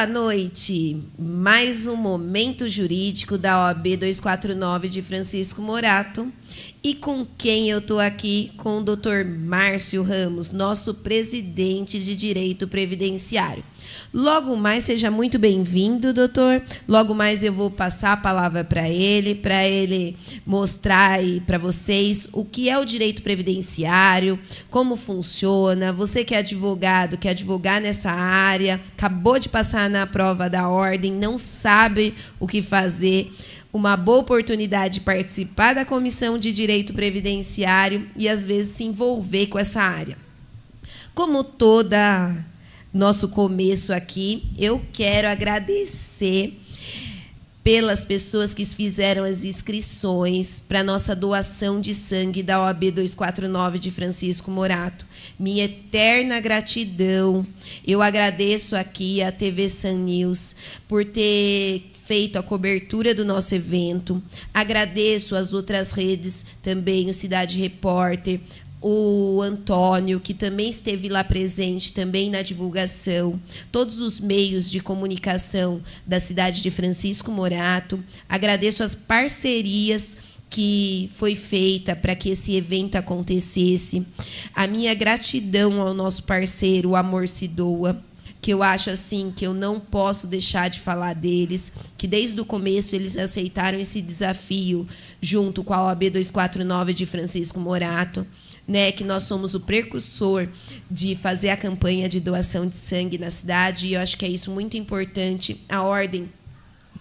Boa noite. Mais um Momento Jurídico da OAB 249 de Francisco Morato. E com quem eu estou aqui? Com o Dr. Márcio Ramos, nosso presidente de Direito Previdenciário. Logo mais, seja muito bem-vindo, doutor. Logo mais eu vou passar a palavra para ele mostrar aí para vocês o que é o direito previdenciário, como funciona. Você que é advogado, quer advogar nessa área, acabou de passar na prova da ordem, não sabe o que fazer, uma boa oportunidade de participar da Comissão de Direito Previdenciário e, às vezes, se envolver com essa área. Como toda nosso começo aqui, eu quero agradecer pelas pessoas que fizeram as inscrições para a nossa doação de sangue da OAB 249 de Francisco Morato. Minha eterna gratidão. Eu agradeço aqui a TV Sun News por ter feito a cobertura do nosso evento. Agradeço as outras redes também, o Cidade Repórter, o Antônio, que também esteve lá presente, também na divulgação, todos os meios de comunicação da cidade de Francisco Morato. Agradeço as parcerias que foi feita para que esse evento acontecesse. A minha gratidão ao nosso parceiro, o Amor Se Doa, que eu acho assim que eu não posso deixar de falar deles, que desde o começo eles aceitaram esse desafio junto com a OAB 249 de Francisco Morato, né, que nós somos o precursor de fazer a campanha de doação de sangue na cidade, e eu acho que é isso muito importante. A ordem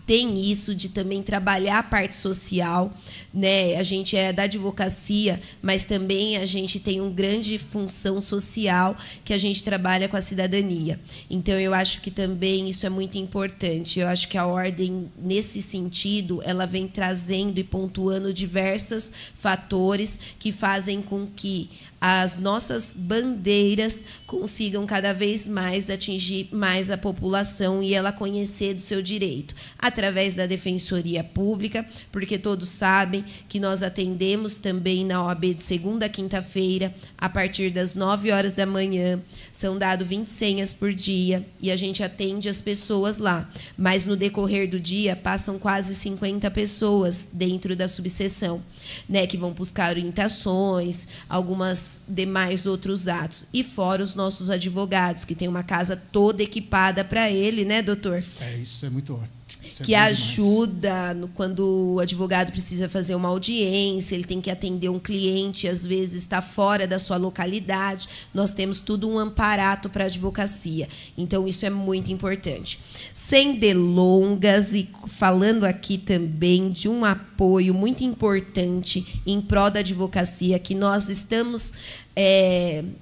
tem isso de também trabalhar a parte social, né? A gente é da advocacia, mas também a gente tem uma grande função social que a gente trabalha com a cidadania. Então, eu acho que também isso é muito importante. Eu acho que a ordem, nesse sentido, ela vem trazendo e pontuando diversos fatores que fazem com que as nossas bandeiras consigam cada vez mais atingir mais a população e ela conhecer do seu direito, através da Defensoria Pública, porque todos sabem que nós atendemos também na OAB de segunda a quinta-feira, a partir das 9 horas da manhã, são dados 20 senhas por dia, e a gente atende as pessoas lá, mas no decorrer do dia passam quase 50 pessoas dentro da subseção, né, que vão buscar orientações, algumas demais outros atos. E fora os nossos advogados, que tem uma casa toda equipada para ele, né, doutor? Isso é muito ótimo. Que ajuda quando o advogado precisa fazer uma audiência, ele tem que atender um cliente, às vezes está fora da sua localidade. Nós temos tudo um amparato para a advocacia. Então, isso é muito importante. Sem delongas, e falando aqui também de um apoio muito importante em prol da advocacia, que nós estamos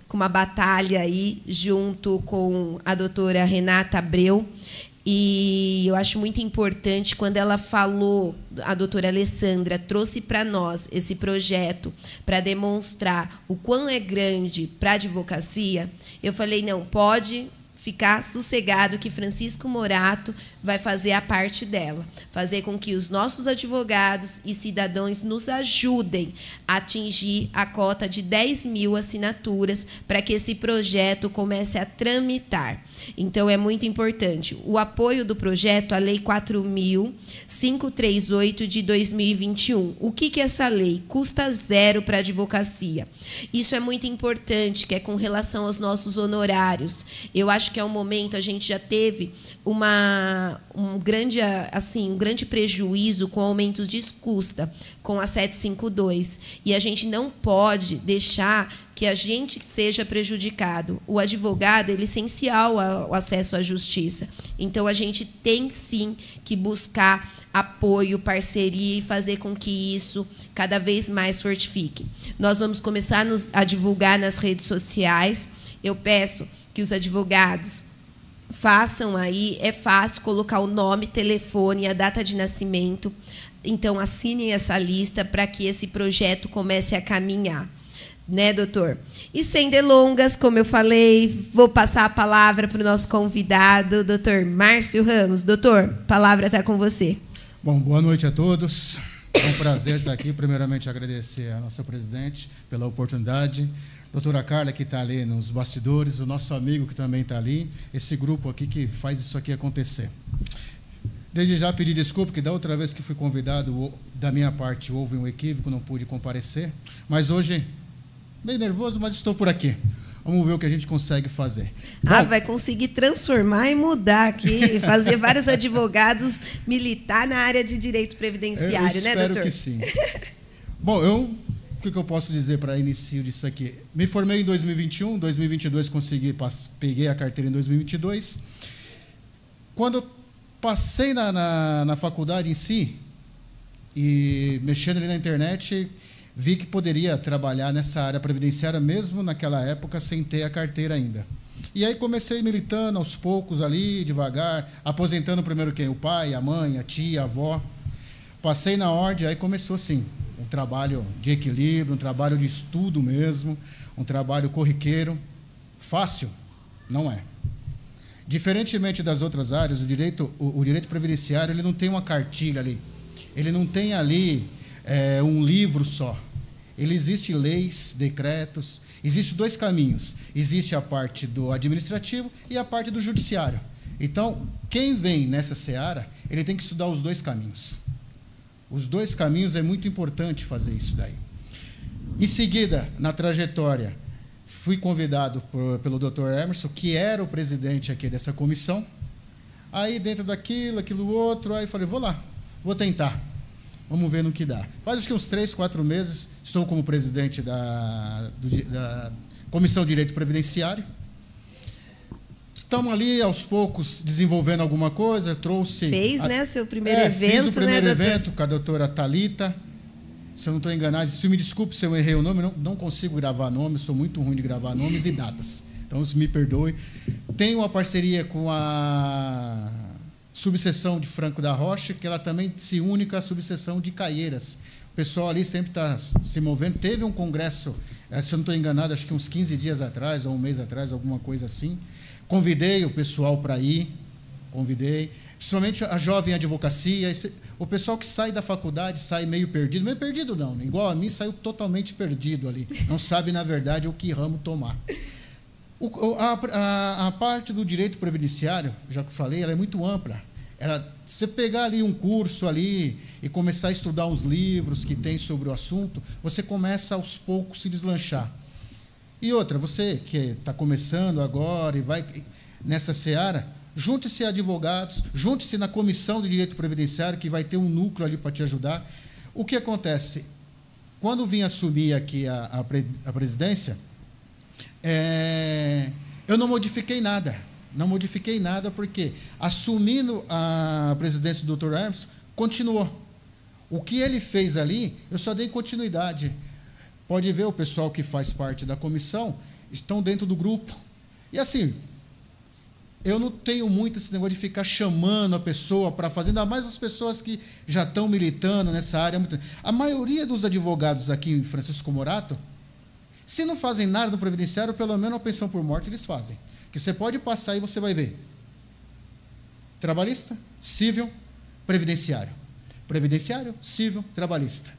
com uma batalha aí junto com a doutora Renata Abreu. E eu acho muito importante quando ela falou, a doutora Alessandra trouxe para nós esse projeto para demonstrar o quão é grande para a advocacia. Eu falei, não, pode ficar sossegado que Francisco Morato vai fazer a parte dela, fazer com que os nossos advogados e cidadãos nos ajudem a atingir a cota de 10.000 assinaturas para que esse projeto comece a tramitar. Então, é muito importante. O apoio do projeto, a Lei 4.538 de 2021. O que é essa lei? Custa zero para a advocacia. Isso é muito importante, que é com relação aos nossos honorários. Eu acho que é um momento, a gente já teve um grande prejuízo com aumentos de custa, com a 752. E a gente não pode deixar que a gente seja prejudicado. O advogado é essencial ao acesso à justiça. Então, a gente tem, sim, que buscar apoio, parceria e fazer com que isso cada vez mais fortifique. Nós vamos começar a divulgar nas redes sociais. Eu peço que os advogados façam aí, é fácil colocar o nome, telefone e a data de nascimento. Então, assinem essa lista para que esse projeto comece a caminhar. Né, doutor? E sem delongas, como eu falei, vou passar a palavra para o nosso convidado, doutor Márcio Ramos. Doutor, a palavra está com você. Bom, boa noite a todos. É um prazer estar aqui. Primeiramente, agradecer a nossa presidente pela oportunidade. Doutora Carla, que está ali nos bastidores, o nosso amigo que também está ali, esse grupo aqui que faz isso aqui acontecer. Desde já pedir desculpa, que da outra vez que fui convidado, da minha parte, houve um equívoco, não pude comparecer. Mas hoje, meio nervoso, mas estou por aqui. Vamos ver o que a gente consegue fazer. Vai conseguir transformar e mudar aqui, fazer vários advogados militar na área de direito previdenciário, né, doutor? Espero que sim. Bom, o que eu posso dizer para início disso aqui? Me formei em 2021, 2022 peguei a carteira em 2022. Quando eu passei na faculdade em si, e mexendo ali na internet, vi que poderia trabalhar nessa área previdenciária, mesmo naquela época, sem ter a carteira ainda. E aí comecei militando aos poucos ali, devagar, aposentando primeiro quem? O pai, a mãe, a tia, a avó. Passei na ordem, aí começou assim, um trabalho de equilíbrio, um trabalho de estudo mesmo, um trabalho corriqueiro. Fácil? Não é. Diferentemente das outras áreas, o direito previdenciário, ele não tem uma cartilha ali. Ele não tem ali um livro só. Ele existe leis, decretos, existem dois caminhos. Existe a parte do administrativo e a parte do judiciário. Então, quem vem nessa seara, ele tem que estudar os dois caminhos. Os dois caminhos é muito importante fazer isso daí. Em seguida, na trajetória, fui convidado pelo Dr. Emerson, que era o presidente aqui dessa comissão. Aí, dentro aquilo outro, aí falei, vou lá, vou tentar. Vamos ver no que dá. Faz acho que uns 3, 4 meses, estou como presidente da Comissão de Direito Previdenciário. Estamos ali, aos poucos, desenvolvendo alguma coisa. Fez, né, seu primeiro evento, fiz o primeiro né, evento com a doutora Thalita. Se eu não estou enganado, se me desculpe se eu errei o nome, não consigo gravar nome, sou muito ruim de gravar nomes e datas. Então, me perdoe. Tenho uma parceria com a subseção de Franco da Rocha, que ela também se une com a subseção de Caieiras. O pessoal ali sempre está se movendo. Teve um congresso, se eu não estou enganado, acho que uns 15 dias atrás, ou um mês atrás, alguma coisa assim. Convidei o pessoal para ir, principalmente a jovem advocacia. O pessoal que sai da faculdade sai meio perdido não, igual a mim, saiu totalmente perdido ali. Não sabe, na verdade, o que ramo tomar. A parte do direito previdenciário, já que eu falei, ela é muito ampla. Você pegar ali um curso ali e começar a estudar uns livros que tem sobre o assunto, você começa aos poucos a se deslanchar. E outra, você que está começando agora e vai nessa seara, junte-se a advogados, junte-se na comissão de direito previdenciário, que vai ter um núcleo ali para te ajudar. O que acontece? Quando vim assumir aqui a presidência, eu não modifiquei nada. Não modifiquei nada porque, assumindo a presidência do Dr. Emerson, continuou. O que ele fez ali, eu só dei continuidade. Pode ver, o pessoal que faz parte da comissão estão dentro do grupo. E assim, eu não tenho muito esse negócio de ficar chamando a pessoa para fazer, ainda mais as pessoas que já estão militando nessa área. A maioria dos advogados aqui em Francisco Morato, se não fazem nada no previdenciário, pelo menos a pensão por morte eles fazem. Que você pode passar e você vai ver. Trabalhista, civil, previdenciário. Previdenciário, civil, trabalhista.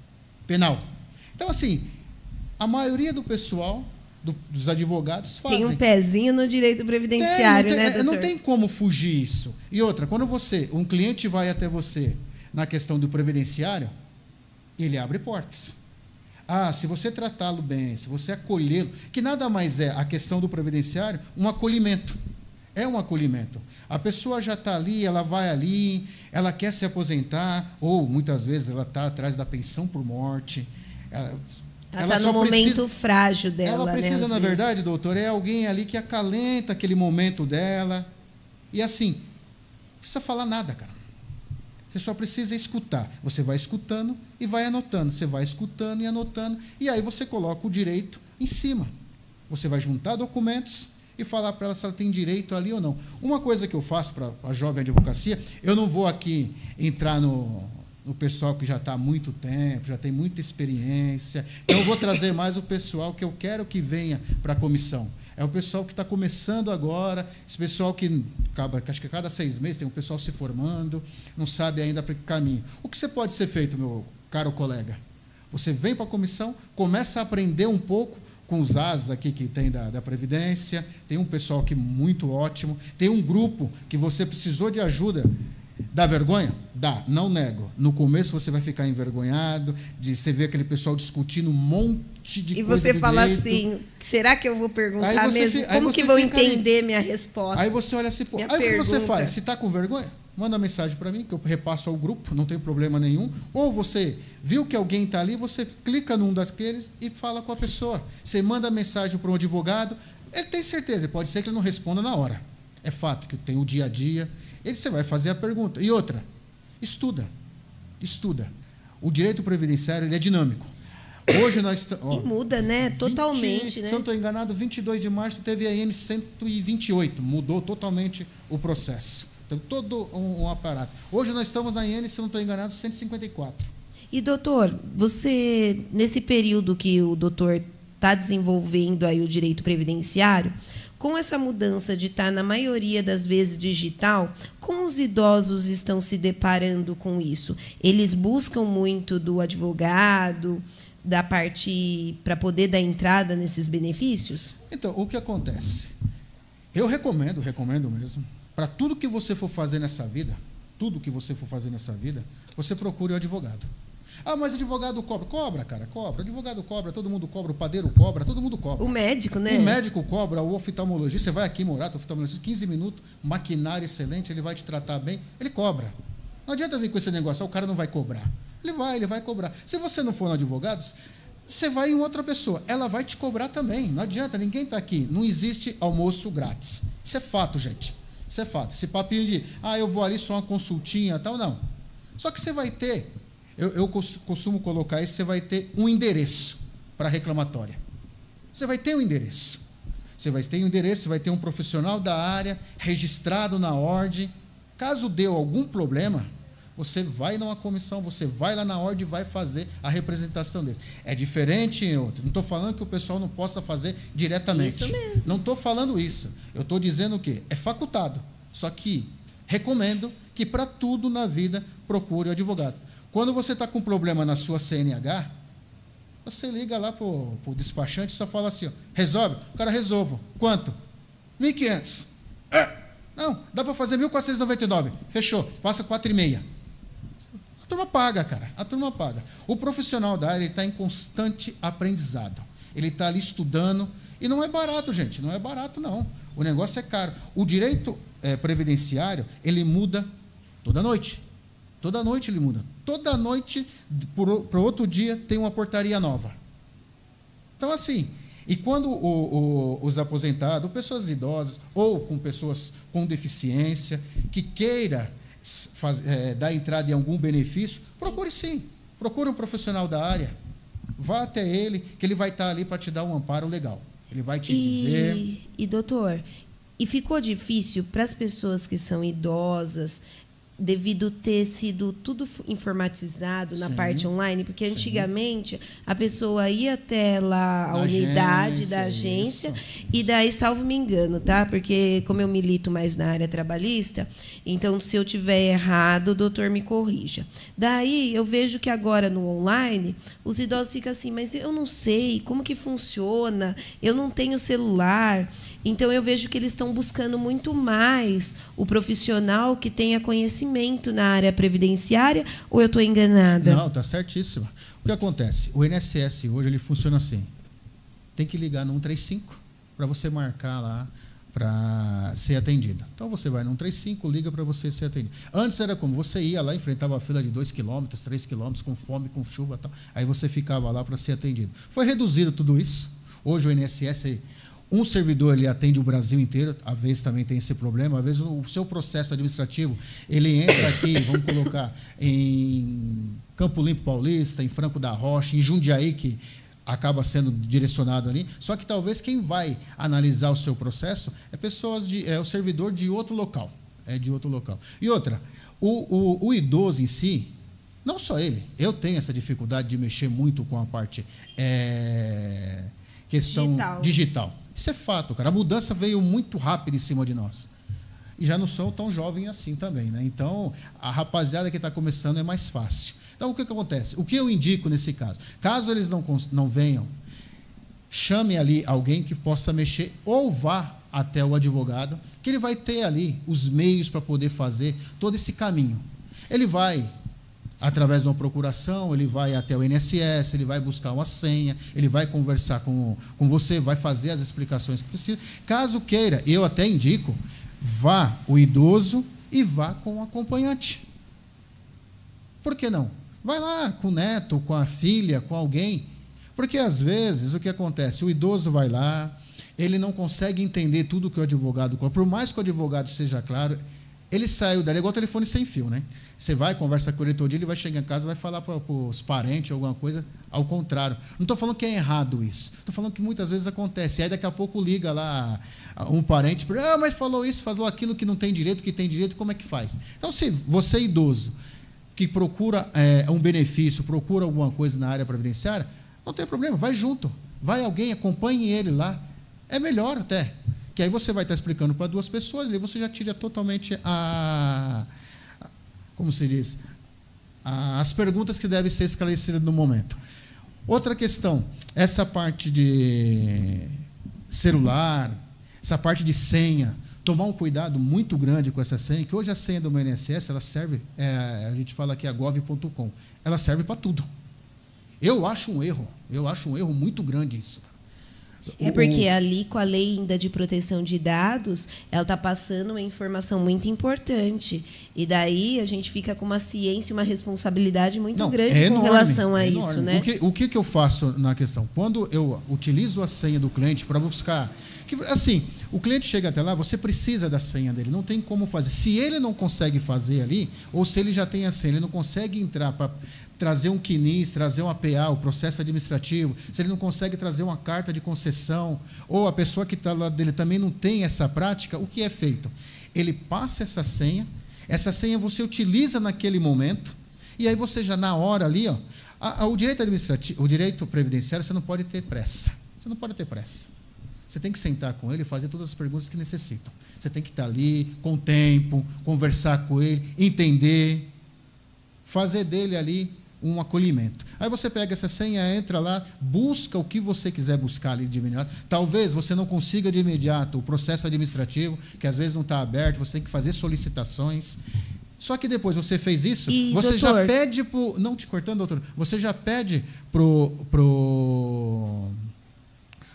Penal. Então, assim, a maioria do pessoal, dos advogados, fazem. Tem um pezinho no direito previdenciário, né, doutor? Não tem como fugir isso. E outra, quando um cliente vai até você na questão do previdenciário, ele abre portas. Se você tratá-lo bem, se você acolhê-lo, que nada mais é a questão do previdenciário, um acolhimento. É um acolhimento. A pessoa já está ali, ela vai ali, ela quer se aposentar, ou muitas vezes ela está atrás da pensão por morte. Ela está no momento frágil dela. Ela precisa, né, na verdade, doutor, é alguém ali que acalenta aquele momento dela. E assim, não precisa falar nada, cara. Você só precisa escutar. Você vai escutando e vai anotando. Você vai escutando e anotando. E aí você coloca o direito em cima. Você vai juntar documentos e falar para ela se ela tem direito ali ou não. Uma coisa que eu faço para a jovem advocacia, eu não vou aqui entrar no pessoal que já está há muito tempo, já tem muita experiência. Então, eu vou trazer mais o pessoal que eu quero que venha para a comissão. É o pessoal que está começando agora, esse pessoal que acho que cada 6 meses tem um pessoal se formando, não sabe ainda para que caminho. O que você pode ser feito, meu caro colega. Você vem para a comissão, começa a aprender um pouco com os asas aqui que tem da Previdência, tem um pessoal aqui muito ótimo, tem um grupo que você precisou de ajuda. Dá vergonha? Dá, não nego. No começo você vai ficar envergonhado, de você ver aquele pessoal discutindo um monte de coisa. E você fala direito. assim, será que eu vou perguntar mesmo? Aí Como você que vão fica entender minha resposta? Aí você olha assim, pô, aí o que você faz? Se está com vergonha, manda mensagem para mim, que eu repasso ao grupo, não tem problema nenhum. Ou você viu que alguém está ali, você clica num daqueles e fala com a pessoa. Você manda mensagem para um advogado, ele tem certeza, pode ser que ele não responda na hora. É fato que tem o dia a dia. Você vai fazer a pergunta. E outra, estuda. O direito previdenciário ele é dinâmico. Hoje nós estamos... E muda, né? Totalmente, né? Se eu não estou enganado, 22 de março teve a IN 128. Mudou totalmente o processo. Então, todo um aparato. Hoje nós estamos na IN, se eu não estou enganado, 154. E, doutor, você, nesse período que o doutor está desenvolvendo aí o direito previdenciário, com essa mudança de estar, na maioria das vezes, digital, como os idosos estão se deparando com isso? Eles buscam muito do advogado, da parte para poder dar entrada nesses benefícios? Então, o que acontece? Eu recomendo mesmo, para tudo que você for fazer nessa vida, você procure o advogado. Ah, mas advogado cobra. Cobra, cara, cobra. Advogado cobra, todo mundo cobra, o padeiro cobra, todo mundo cobra. O médico, né? O médico cobra, o oftalmologista, você vai aqui morar, o oftalmologista, 15 minutos, maquinário excelente, ele vai te tratar bem, ele cobra. Não adianta vir com esse negócio, o cara não vai cobrar. Ele vai cobrar. Se você não for no advogado, você vai em outra pessoa, ela vai te cobrar também. Não adianta, ninguém está aqui. Não existe almoço grátis. Isso é fato, gente. Isso é fato. Esse papinho de, eu vou ali só uma consultinha e tal, não. Só que você vai ter... Eu costumo colocar isso, você vai ter um endereço para a reclamatória. Você vai ter um endereço. Você vai ter um profissional da área registrado na ordem. Caso dê algum problema, você vai numa comissão, você vai lá na ordem e vai fazer a representação deles. É diferente em outro. Não estou falando que o pessoal não possa fazer diretamente. Isso mesmo. Não estou falando isso. Eu estou dizendo o quê? É facultado. Só que recomendo que para tudo na vida procure o advogado. Quando você está com problema na sua CNH, você liga lá para o despachante e só fala assim, resolve? O cara resolve. Quanto? 1.500. Não, dá para fazer 1.499. Fechou, passa 4,5. A turma paga, cara. A turma paga. O profissional da área está em constante aprendizado. Ele está ali estudando. E não é barato, gente. Não é barato, não. O negócio é caro. O direito previdenciário, ele muda toda noite. Toda noite ele muda. Toda noite, para outro dia, tem uma portaria nova. Então, assim, e quando os aposentados, pessoas idosas, ou com pessoas com deficiência, que queira dar entrada em algum benefício, procure sim. Procure um profissional da área. Vá até ele, que ele vai estar ali para te dar um amparo legal. Ele vai te dizer... E, doutor, e ficou difícil para as pessoas que são idosas, devido ter sido tudo informatizado na parte online, porque antigamente a pessoa ia até lá a unidade da agência e daí, salvo me engano, tá? Porque como eu milito mais na área trabalhista, então se eu tiver errado, o doutor me corrija. Daí eu vejo que agora no online os idosos ficam assim, mas eu não sei como que funciona, eu não tenho celular. Então eu vejo que eles estão buscando muito mais o profissional que tenha conhecimento na área previdenciária, ou eu estou enganada? Não, está certíssima. O que acontece? O INSS hoje ele funciona assim. Tem que ligar no 135 para você marcar lá para ser atendido. Então você vai no 135, liga para você ser atendido. Antes era como? Você ia lá, enfrentava a fila de 2 km, 3 km, com fome, com chuva e tal. Aí você ficava lá para ser atendido. Foi reduzido tudo isso. Hoje o INSS... Um servidor ele atende o Brasil inteiro, às vezes também tem esse problema, às vezes o seu processo administrativo, ele entra aqui, vamos colocar, em Campo Limpo Paulista, em Franco da Rocha, em Jundiaí, que acaba sendo direcionado ali, só que talvez quem vai analisar o seu processo é o servidor de outro local. E outra, o idoso em si, não só ele, eu tenho essa dificuldade de mexer muito com a parte questão digital. Isso é fato, cara. A mudança veio muito rápido em cima de nós. e já não sou tão jovem assim também, né? Então, a rapaziada que está começando é mais fácil. Então, o que acontece? O que eu indico nesse caso? Caso eles não venham, chame ali alguém que possa mexer ou vá até o advogado, que ele vai ter ali os meios para poder fazer todo esse caminho. Ele vai, através de uma procuração, ele vai até o INSS, ele vai buscar uma senha, ele vai conversar com você, vai fazer as explicações que precisa. Caso queira, eu até indico, vá o idoso e vá com o acompanhante. Por que não? Vai lá com o neto, com a filha, com alguém. Porque, às vezes, o que acontece? O idoso vai lá, ele não consegue entender tudo que o advogado coloca. Por mais que o advogado seja claro, ele saiu dali, igual o telefone sem fio, né? Você vai, conversa com ele todo dia, ele vai chegar em casa, vai falar para os parentes, alguma coisa, ao contrário. Não estou falando que é errado isso. Estou falando que muitas vezes acontece. Aí, daqui a pouco, liga lá um parente, mas falou isso, falou aquilo que não tem direito, que tem direito, como é que faz? Então, se você é idoso, que procura um benefício, procura alguma coisa na área previdenciária, não tem problema, vai junto. Vai alguém, acompanhe ele lá. É melhor até. Que aí você vai estar explicando para duas pessoas, e aí você já tira totalmente como se diz? As perguntas que devem ser esclarecidas no momento. Outra questão, essa parte de celular, essa parte de senha, tomar um cuidado muito grande com essa senha, que hoje a senha do INSS, ela serve, a gente fala aqui a gov.com, ela serve para tudo. Eu acho um erro muito grande isso, cara. É porque ali, com a lei ainda de proteção de dados, ela está passando uma informação muito importante. E daí a gente fica com uma ciência e uma responsabilidade muito grande com relação a isso, né? O que eu faço na questão? Quando eu utilizo a senha do cliente para buscar... assim, o cliente chega até lá, você precisa da senha dele, não tem como fazer. Se ele não consegue fazer ali, ou se ele já tem a senha, ele não consegue entrar para trazer um CNIS, trazer um APA, o processo administrativo, se ele não consegue trazer uma carta de concessão, ou a pessoa que está lá dele também não tem essa prática, o que é feito? Ele passa essa senha você utiliza naquele momento, e aí você já na hora ali, o direito administrativo, o direito previdenciário, você não pode ter pressa. Você não pode ter pressa. Você tem que sentar com ele e fazer todas as perguntas que necessitam. Você tem que estar ali com o tempo, conversar com ele, entender, fazer dele ali um acolhimento. Aí você pega essa senha, entra lá, busca o que você quiser buscar ali de imediato. Talvez você não consiga de imediato o processo administrativo, que às vezes não está aberto, você tem que fazer solicitações. Só que depois você fez isso, você já pede pro... Não te cortando, doutor. Você já pede pro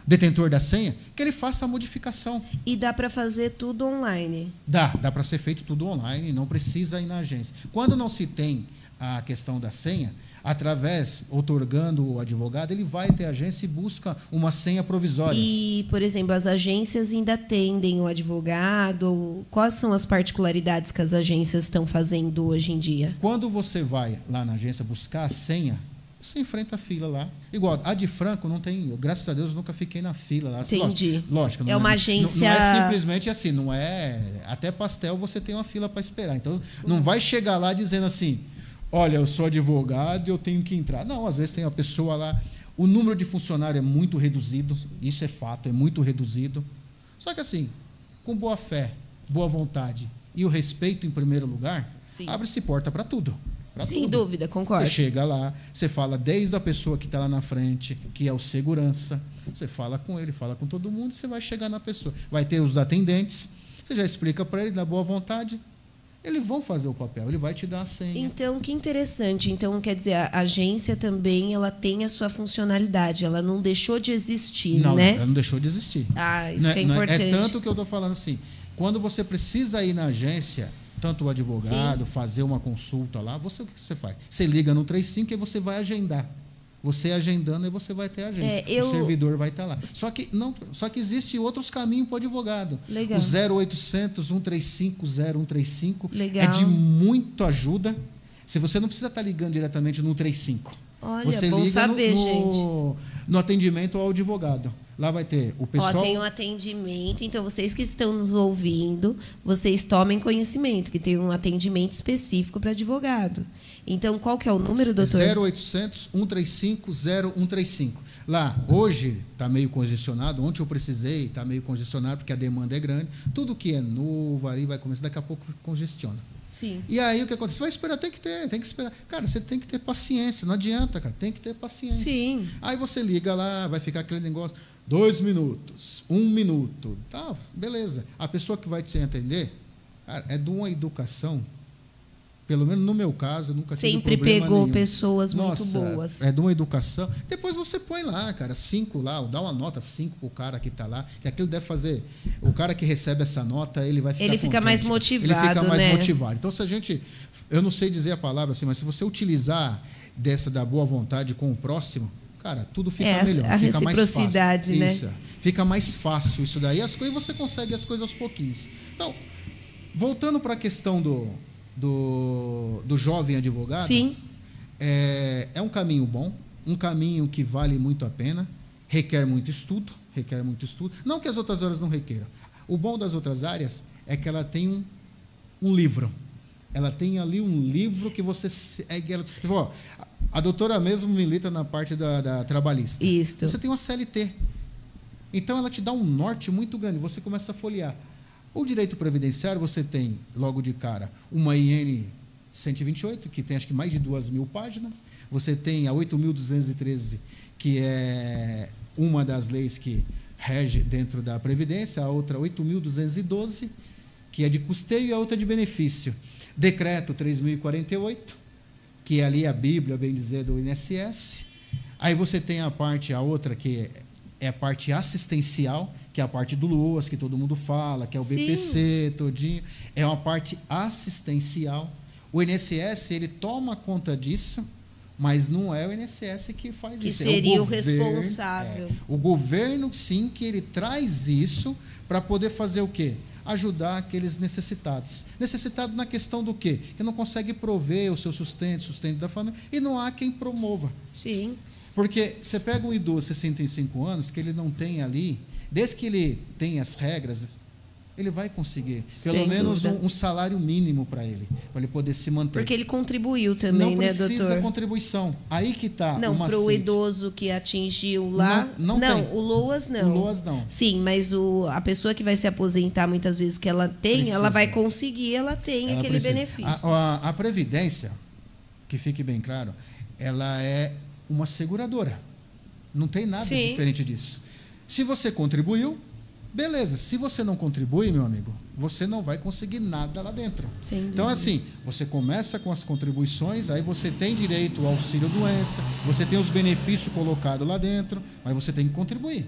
detentor da senha que ele faça a modificação. E dá para fazer tudo online? Dá para ser feito tudo online, não precisa ir na agência. Quando não se tem a questão da senha, otorgando o advogado, ele vai ter agência e busca uma senha provisória. E, por exemplo, as agências ainda atendem o advogado? Quais são as particularidades que as agências estão fazendo hoje em dia? Quando você vai lá na agência buscar a senha, você enfrenta a fila lá. Igual, a de Franco não tem... Graças a Deus, nunca fiquei na fila lá. Entendi. Lógico. É uma agência... Não é simplesmente assim, não é... Até pastel você tem uma fila para esperar. Então, não vai chegar lá dizendo assim, olha, eu sou advogado e eu tenho que entrar. Não, às vezes tem uma pessoa lá... O número de funcionário é muito reduzido. Isso é fato, é muito reduzido. Só que assim, com boa fé, boa vontade e o respeito em primeiro lugar, abre-se porta para tudo. Sem dúvida, concordo. Você chega lá, você fala desde a pessoa que está lá na frente, que é o segurança, você fala com ele, fala com todo mundo, você vai chegar na pessoa. Vai ter os atendentes, você já explica para ele, na boa vontade, eles vão fazer o papel, ele vai te dar a senha. Então, que interessante. Então, quer dizer, a agência também ela tem a sua funcionalidade, ela não deixou de existir, não, né? Ela não deixou de existir. Isso que é importante. É tanto que eu estou falando assim, quando você precisa ir na agência... tanto o advogado, fazer uma consulta lá, o que você faz? Você liga no 35 e você vai agendar. Você agendando, aí você vai ter a agência. O servidor vai estar lá. Só que existe outros caminhos para o advogado. Legal. O 0800 135 0135 Legal. É de muita ajuda. Se você não precisa estar ligando diretamente no 35. Olha, você bom liga saber, no atendimento ao advogado. Lá vai ter o pessoal... Ó, tem um atendimento, então vocês que estão nos ouvindo, vocês tomem conhecimento, que tem um atendimento específico para advogado. Então, qual que é o número, doutor? 0800 135 0135. Lá, hoje está meio congestionado, ontem eu precisei, está meio congestionado, porque a demanda é grande. Tudo que é novo ali vai começar, daqui a pouco congestiona. Sim. E aí o que acontece? Você vai esperar, tem que esperar. Cara, você tem que ter paciência, não adianta, cara, tem que ter paciência. Sim. Aí você liga lá, vai ficar aquele negócio, 2 minutos, 1 minuto, tá, beleza. A pessoa que vai te atender, cara, é de uma educação, pelo menos no meu caso, eu nunca tive Sempre problema pegou nenhum. pessoas Nossa, muito boas. É de uma educação. Depois você põe lá, cara, 5 lá, dá uma nota 5 pro cara que está lá, que aquilo deve fazer. O cara que recebe essa nota, ele vai ficar Ele fica contente. mais motivado, Ele fica mais né? motivado. Então, se a gente, eu não sei dizer a palavra assim, mas se você utilizar dessa da boa vontade com o próximo, cara, tudo fica melhor. A fica mais reciprocidade, fácil. né? Isso, fica mais fácil isso daí. As coisas, você consegue as coisas aos pouquinhos. Então, voltando para a questão do jovem advogado, Sim. É um caminho bom, um caminho que vale muito a pena, requer muito estudo. Não que as outras áreas não requeram. O bom das outras áreas é que ela tem um livro. Ela tem ali um livro que você segue. A doutora mesmo milita na parte da trabalhista. Isso. Você tem uma CLT. Então, ela te dá um norte muito grande. Você começa a folhear. O direito previdenciário, você tem, logo de cara, uma IN 128, que tem acho que mais de 2.000 páginas. Você tem a 8.213, que é uma das leis que rege dentro da Previdência, a outra 8.212, que é de custeio, e a outra de benefício. Decreto 3.048, que é ali a Bíblia, bem dizer, do INSS. Aí você tem a outra, que é a parte assistencial, que é a parte do LOAS, que todo mundo fala, que é o BPC, sim, todinho. É uma parte assistencial. O INSS, ele toma conta disso, mas não é o INSS que faz que isso. Seria é o responsável. O governo, sim, que ele traz isso para poder fazer o quê? Ajudar aqueles necessitados. Necessitado na questão do quê? Que não consegue prover o seu sustento da família, e não há quem promova. Sim. Porque você pega um idoso de 65 anos, que ele não tem ali, desde que ele tem as regras, ele vai conseguir pelo menos um salário mínimo para ele poder se manter. Porque ele contribuiu também, né, doutor? Não precisa contribuição. Aí que está. Não, para o idoso que atingiu lá. Não, o LOAS não. O LOAS não. Sim, mas a pessoa que vai se aposentar, muitas vezes que ela tem, precisa. Ela vai conseguir, ela tem aquele benefício. A Previdência, que fique bem claro, ela é uma seguradora. Não tem nada diferente disso. Se você contribuiu, beleza. Se você não contribui, meu amigo, você não vai conseguir nada lá dentro. Então, assim, você começa com as contribuições, aí você tem direito ao auxílio-doença, você tem os benefícios colocados lá dentro, mas você tem que contribuir.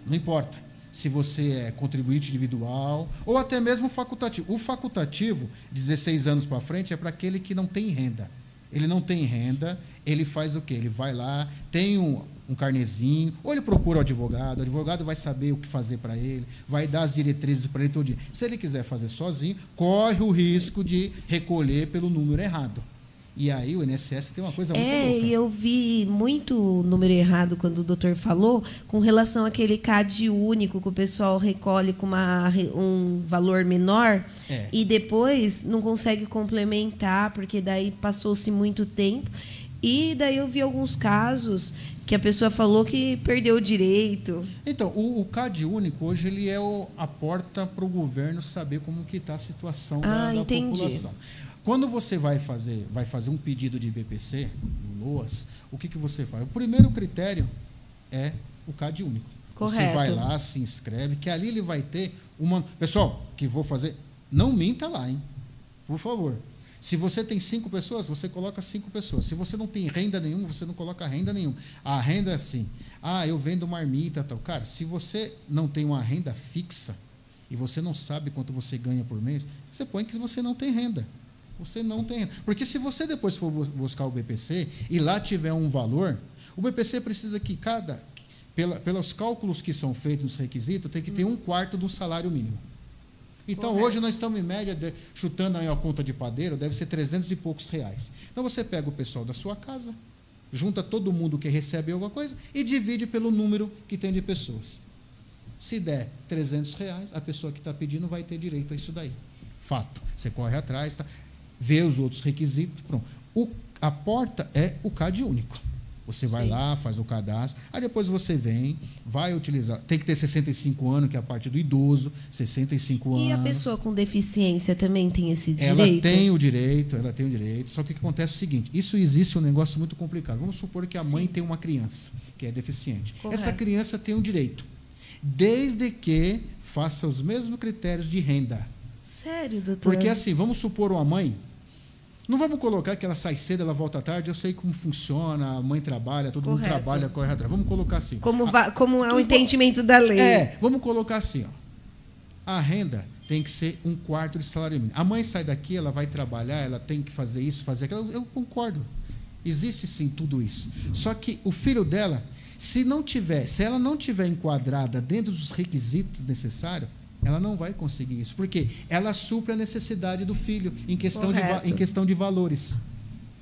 Não importa se você é contribuinte individual ou até mesmo facultativo. O facultativo, 16 anos para frente, é para aquele que não tem renda. Ele não tem renda, ele faz o quê? Ele vai lá, tem um carnezinho, ou ele procura o advogado vai saber o que fazer para ele, vai dar as diretrizes para ele todo dia. Se ele quiser fazer sozinho, corre o risco de recolher pelo número errado. E aí o INSS tem uma coisa muito louca. E eu vi muito número errado quando o doutor falou, com relação àquele CAD único que o pessoal recolhe com um valor menor e depois não consegue complementar, porque daí passou-se muito tempo. E daí eu vi alguns casos que a pessoa falou que perdeu o direito. Então, o CAD único, hoje, ele é a porta para o governo saber como que está a situação da população. Quando você vai fazer um pedido de BPC, no LOAS, o que você faz? O primeiro critério é o CAD único. Correto. Você vai lá, se inscreve, que ali ele vai ter uma... Pessoal, que vou fazer... Não minta lá, hein? Por favor. Se você tem 5 pessoas, você coloca 5 pessoas. Se você não tem renda nenhuma, você não coloca renda nenhuma. A renda é assim. Eu vendo marmita, tal. Cara, se você não tem uma renda fixa e você não sabe quanto você ganha por mês, você põe que você não tem renda. Você não tem renda. Porque se você depois for buscar o BPC e lá tiver um valor, o BPC precisa que pelos cálculos que são feitos nos requisitos, tem que ter 1/4 do salário mínimo. Então, hoje nós estamos, em média, chutando aí a conta de padeiro, deve ser 300 e poucos reais. Então, você pega o pessoal da sua casa, junta todo mundo que recebe alguma coisa e divide pelo número que tem de pessoas. Se der R$300, a pessoa que está pedindo vai ter direito a isso daí. Fato. Você corre atrás, tá? Vê os outros requisitos. Pronto. A porta é o CAD único. Você vai lá, faz o cadastro, aí depois você vem, vai utilizar. Tem que ter 65 anos, que é a parte do idoso, 65 anos. E a pessoa com deficiência também tem esse direito? Ela tem o direito. Só que o que acontece é o seguinte: isso existe um negócio muito complicado. Vamos supor que a mãe tem uma criança que é deficiente. Correto. Essa criança tem um direito, desde que faça os mesmos critérios de renda. Sério, doutor? Porque assim, vamos supor uma mãe. Não vamos colocar que ela sai cedo, ela volta à tarde. Eu sei como funciona, a mãe trabalha, todo mundo trabalha, corre atrás. Vamos colocar assim. Como é o entendimento da lei. Vamos colocar assim. Ó. A renda tem que ser 1/4 de salário mínimo. A mãe sai daqui, ela vai trabalhar, ela tem que fazer isso, fazer aquilo. Eu concordo. Existe sim tudo isso. Só que o filho dela, se ela não tiver enquadrada dentro dos requisitos necessários, ela não vai conseguir isso. Porque ela supre a necessidade do filho em questão de valores.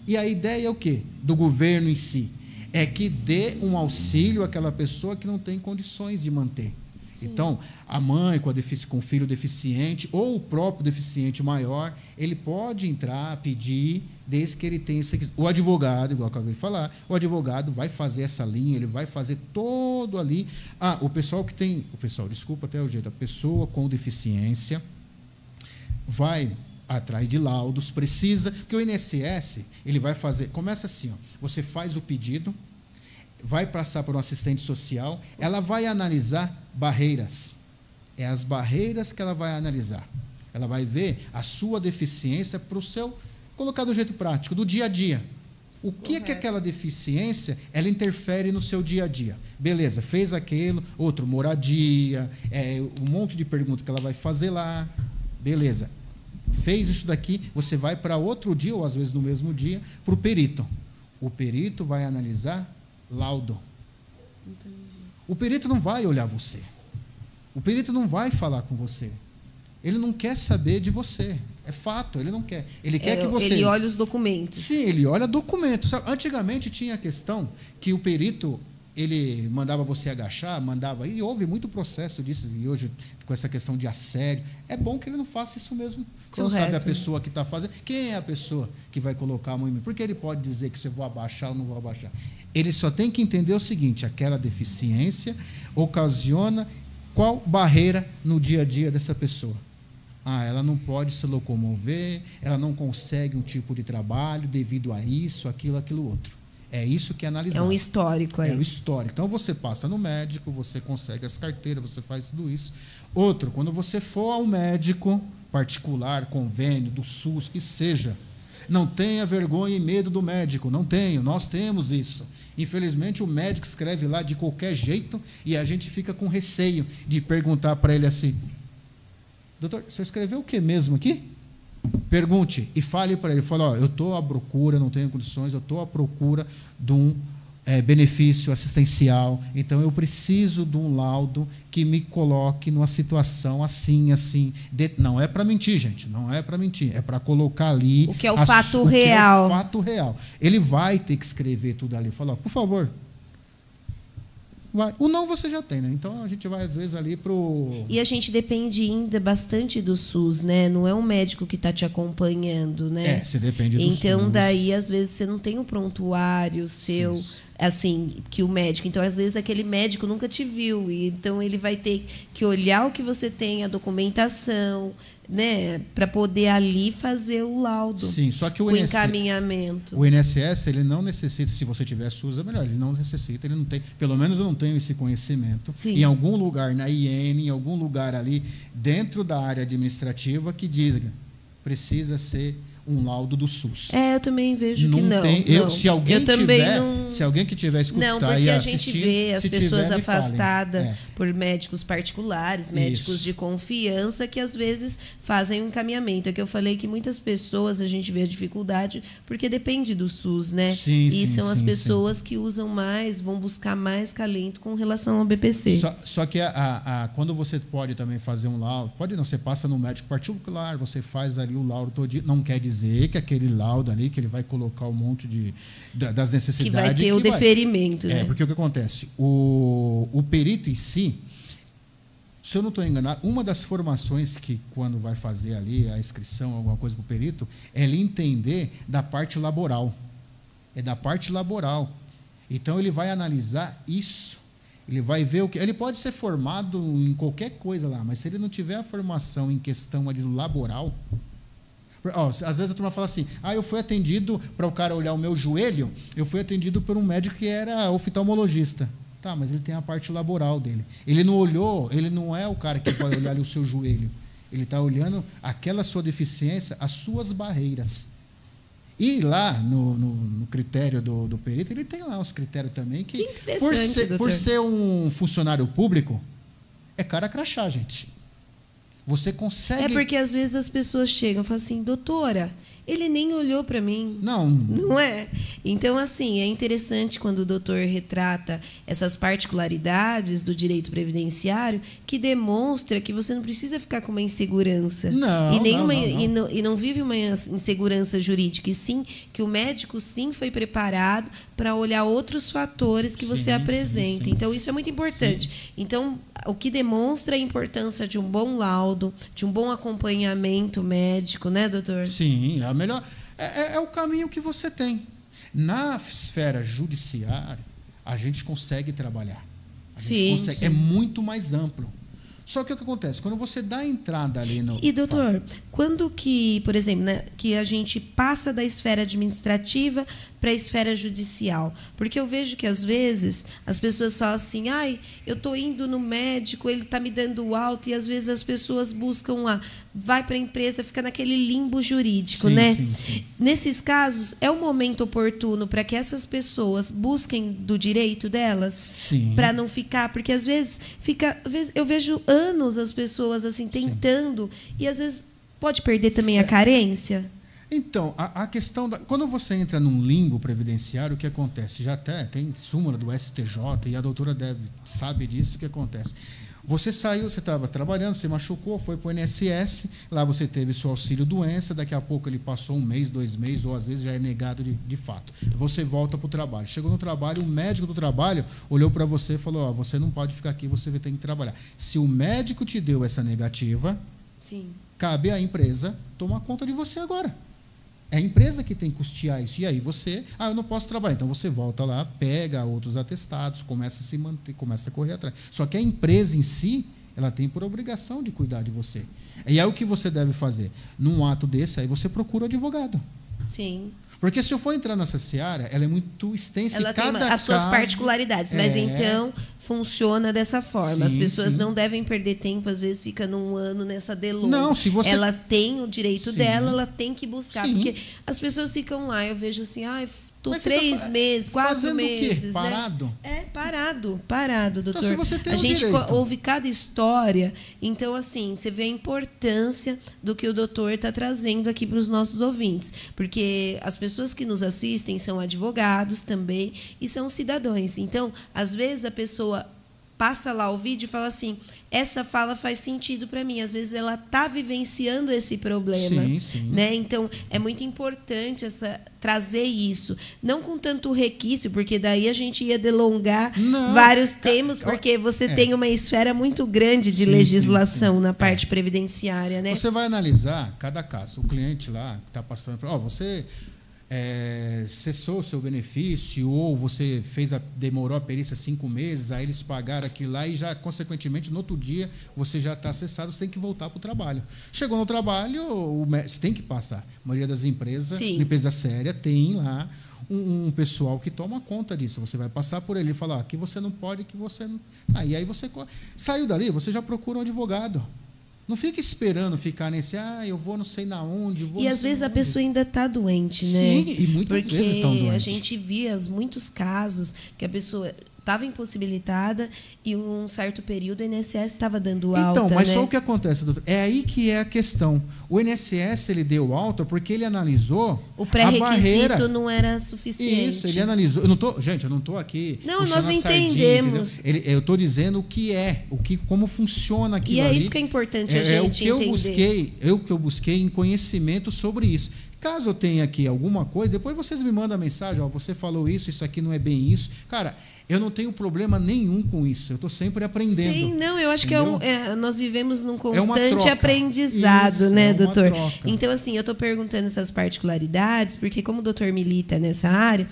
E a ideia é o quê? Do governo em si. É que dê um auxílio àquela pessoa que não tem condições de manter. Sim. Então, a mãe com o filho deficiente ou o próprio deficiente maior, ele pode entrar, pedir, desde que ele tenha esse... O advogado, igual eu acabei de falar, o advogado vai fazer essa linha, ele vai fazer todo ali. A pessoa com deficiência vai atrás de laudos, precisa, porque o INSS, ele vai fazer, começa assim, ó, você faz o pedido, vai passar por um assistente social, ela vai analisar barreiras. É as barreiras que ela vai analisar. Ela vai ver a sua deficiência para o seu, colocar do jeito prático, do dia a dia. O que é que aquela deficiência, ela interfere no seu dia a dia? Beleza, fez aquilo, outro, moradia, um monte de perguntas que ela vai fazer lá. Beleza, fez isso daqui, você vai para outro dia, ou às vezes no mesmo dia, para o perito. O perito vai analisar laudo. Entendi. O perito não vai olhar você. O perito não vai falar com você. Ele não quer saber de você. É fato, ele não quer. Ele quer que você... Ele olha os documentos. Sim, ele olha documentos. Antigamente tinha a questão que o perito, ele mandava você agachar, e houve muito processo disso, e hoje, com essa questão de assédio, é bom que ele não faça isso mesmo. Você não sabe a pessoa que está fazendo. Quem é a pessoa que vai colocar a mão em mim? Porque ele pode dizer que se eu vou abaixar ou não vou abaixar. Ele só tem que entender o seguinte: aquela deficiência ocasiona qual barreira no dia a dia dessa pessoa. Ela não pode se locomover, ela não consegue um tipo de trabalho devido a isso, aquilo outro. É isso que é analisado. É um histórico aí. É o histórico. Então, você passa no médico, você consegue as carteiras, você faz tudo isso. Outro, quando você for ao médico particular, convênio, do SUS, que seja, não tenha vergonha e medo do médico. Não tenho, nós temos isso. Infelizmente, o médico escreve lá de qualquer jeito e a gente fica com receio de perguntar para ele assim: doutor, você escreveu o que mesmo aqui? Pergunte e fale para ele. Fala: eu estou à procura, não tenho condições, eu estou à procura de um benefício assistencial, então eu preciso de um laudo que me coloque numa situação assim. Não é para mentir, gente, não é para mentir, é para colocar ali... O que é o fato real. É o fato real. Ele vai ter que escrever tudo ali. Fala: por favor... O não você já tem, né? Então a gente vai às vezes ali pro... E a gente depende ainda bastante do SUS, né? Não é um médico que está te acompanhando, né? Você depende do SUS. Então daí às vezes você não tem um prontuário seu, assim, que o médico... Então às vezes aquele médico nunca te viu, e então ele vai ter que olhar o que você tem, a documentação, né, para poder ali fazer o laudo. Sim, só que o encaminhamento. O INSS, ele não necessita, se você tiver SUS é melhor, ele não necessita, ele não tem, pelo menos eu não tenho esse conhecimento. Sim. Em algum lugar na IN, em algum lugar ali dentro da área administrativa que diga: precisa ser um laudo do SUS. Eu também vejo que não. Se alguém que tiver escutando e assistir, a gente vê as pessoas afastadas por médicos particulares, médicos de confiança, que às vezes fazem um encaminhamento. É que eu falei que muitas pessoas a gente vê a dificuldade porque depende do SUS, né? São as pessoas que usam mais, vão buscar mais calento com relação ao BPC. Só que quando você pode também fazer um laudo, você passa no médico particular, você faz ali o laudo todo dia, não quer dizer que aquele laudo ali, que ele vai colocar um monte das necessidades ter o deferimento. Né? Porque o que acontece? O perito em si, se eu não estou enganado, uma das formações que, quando vai fazer ali a inscrição, alguma coisa para o perito, é ele entender da parte laboral. É da parte laboral. Então, ele vai analisar isso. Ele vai ver o que. Ele pode ser formado em qualquer coisa lá, mas se ele não tiver a formação em questão ali do laboral. Às vezes a turma fala assim: eu fui atendido, para o cara olhar o meu joelho, eu fui atendido por um médico que era oftalmologista. Tá, mas ele tem a parte laboral dele. Ele não olhou, ele não é o cara que pode olhar ali o seu joelho. Ele está olhando aquela sua deficiência, as suas barreiras. E lá no critério do perito, ele tem lá os critérios também que por ser um funcionário público, é cara crachá, gente. Você consegue... É porque às vezes as pessoas chegam e falam assim: doutora, ele nem olhou para mim. Não é? Então, assim, é interessante quando o doutor retrata essas particularidades do direito previdenciário, que demonstra que você não precisa ficar com uma insegurança. E não vive uma insegurança jurídica, e sim que o médico sim foi preparado para olhar outros fatores que você apresenta. Sim. Então, isso é muito importante. Sim. Então, o que demonstra a importância de um bom laudo, de um bom acompanhamento médico, né, doutor? Sim, melhor é o caminho que você tem. Na esfera judiciária, a gente consegue trabalhar. É muito mais amplo. Só que o que acontece? Quando você dá a entrada ali no... E, doutor, quando que, por exemplo, né, que a gente passa da esfera administrativa para a esfera judicial? Porque eu vejo que, às vezes, as pessoas falam assim: eu estou indo no médico, ele está me dando alta, e, às vezes, as pessoas buscam lá, vai para a empresa, fica naquele limbo jurídico, né? Sim. Nesses casos, é o momento oportuno para que essas pessoas busquem do direito delas? Sim. Para não ficar... Porque, às vezes, eu vejo anos as pessoas assim tentando, e às vezes pode perder também a carência. Então, a questão quando você entra num limbo previdenciário, o que acontece? Já até tem súmula do STJ, e a doutora sabe disso. O que acontece? Você saiu, você estava trabalhando, você machucou, foi para o INSS, lá você teve seu auxílio-doença, daqui a pouco ele passou 1 mês, 2 meses, ou às vezes já é negado de fato. Você volta para o trabalho. Chegou no trabalho, o médico do trabalho olhou para você e falou: você não pode ficar aqui, você tem que trabalhar. Se o médico te deu essa negativa, sim, cabe à empresa tomar conta de você agora. É a empresa que tem que custear isso. E aí você... eu não posso trabalhar. Então, você volta lá, pega outros atestados, começa a se manter, começa a correr atrás. Só que a empresa em si, ela tem por obrigação de cuidar de você. E é o que você deve fazer. Num ato desse, aí você procura o advogado. Sim. Porque se eu for entrar nessa seara, ela é muito extensa. Ela tem as suas particularidades, mas então funciona dessa forma. Sim, as pessoas não devem perder tempo, às vezes fica num ano nessa delonga. Não, se você... Ela tem o direito dela, ela tem que buscar. Sim. Porque as pessoas ficam lá, eu vejo assim: 3 meses, 4 meses. Parado? Né? Parado, doutor. Então, se você tem a gente direito. ouve cada história. Então, assim, você vê a importância do que o doutor está trazendo aqui para os nossos ouvintes. Porque as pessoas que nos assistem são advogados também e são cidadãos. Então, às vezes, a pessoa passa lá o vídeo e fala assim: essa fala faz sentido para mim. Às vezes ela está vivenciando esse problema. Sim. Né? Então, é muito importante trazer isso. Não com tanto requisito, porque daí a gente ia delongar vários temas, porque você tem uma esfera muito grande de legislação na parte previdenciária. Né? Você vai analisar cada caso. O cliente lá que está passando... você... cessou o seu benefício, ou você demorou a perícia 5 meses, aí eles pagaram aquilo lá e já, consequentemente, no outro dia, você já está cessado, você tem que voltar para o trabalho. Chegou no trabalho, você tem que passar. A maioria das empresas, empresa séria, tem lá um pessoal que toma conta disso. Você vai passar por ele e falar: aqui você não pode, que você não... E aí você saiu dali, você já procura um advogado. Não fica esperando ficar nesse, eu vou não sei na onde. E às vezes a pessoa ainda está doente, né? Sim, e muitas vezes estão doentes. Porque a gente via muitos casos que a pessoa estava impossibilitada e um certo período o INSS estava dando alta. Então, mas só o que acontece, doutor? É aí que é a questão. O INSS ele deu alta porque ele analisou o pré-requisito não era suficiente. Isso, ele analisou. Eu não estou aqui. Não, nós entendemos. Eu estou dizendo o que é, como funciona aquilo ali. E é isso que é importante a gente entender. O que eu busquei em conhecimento sobre isso. Caso eu tenha aqui alguma coisa, depois vocês me mandam a mensagem, ó, você falou isso, isso aqui não é bem isso. Cara, eu não tenho problema nenhum com isso. Eu estou sempre aprendendo. Sim, não, eu acho entendeu? que nós vivemos num uma constante troca. aprendizado, Isso, né, é uma doutor? troca. Então, assim, eu estou perguntando essas particularidades, porque como o doutor milita nessa área,